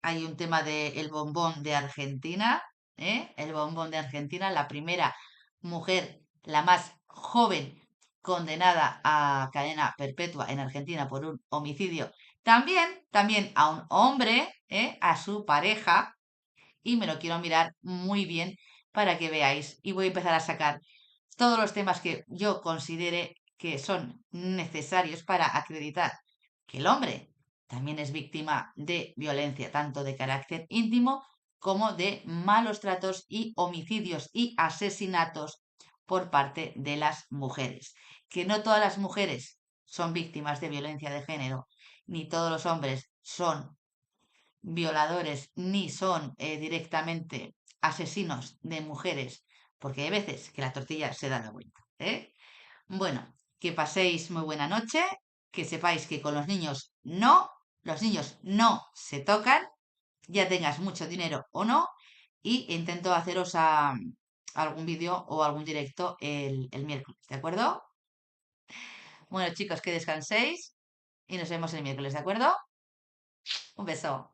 Hay un tema del bombón de Argentina, el bombón de Argentina, la primera mujer, la más joven condenada a cadena perpetua en Argentina por un homicidio. También a un hombre, a su pareja, y me lo quiero mirar muy bien para que veáis. Y voy a empezar a sacar todos los temas que yo considere que son necesarios para acreditar que el hombre también es víctima de violencia, tanto de carácter íntimo como de malos tratos y homicidios y asesinatos por parte de las mujeres. Que no todas las mujeres son víctimas de violencia de género, ni todos los hombres son violadores, ni son directamente asesinos de mujeres, porque hay veces que la tortilla se da la vuelta. Bueno, que paséis muy buena noche, que sepáis que con los niños no se tocan, ya tengas mucho dinero o no, y intento haceros algún vídeo o algún directo el miércoles, ¿de acuerdo? Bueno, chicos, que descanséis y nos vemos el miércoles, ¿de acuerdo? Un beso.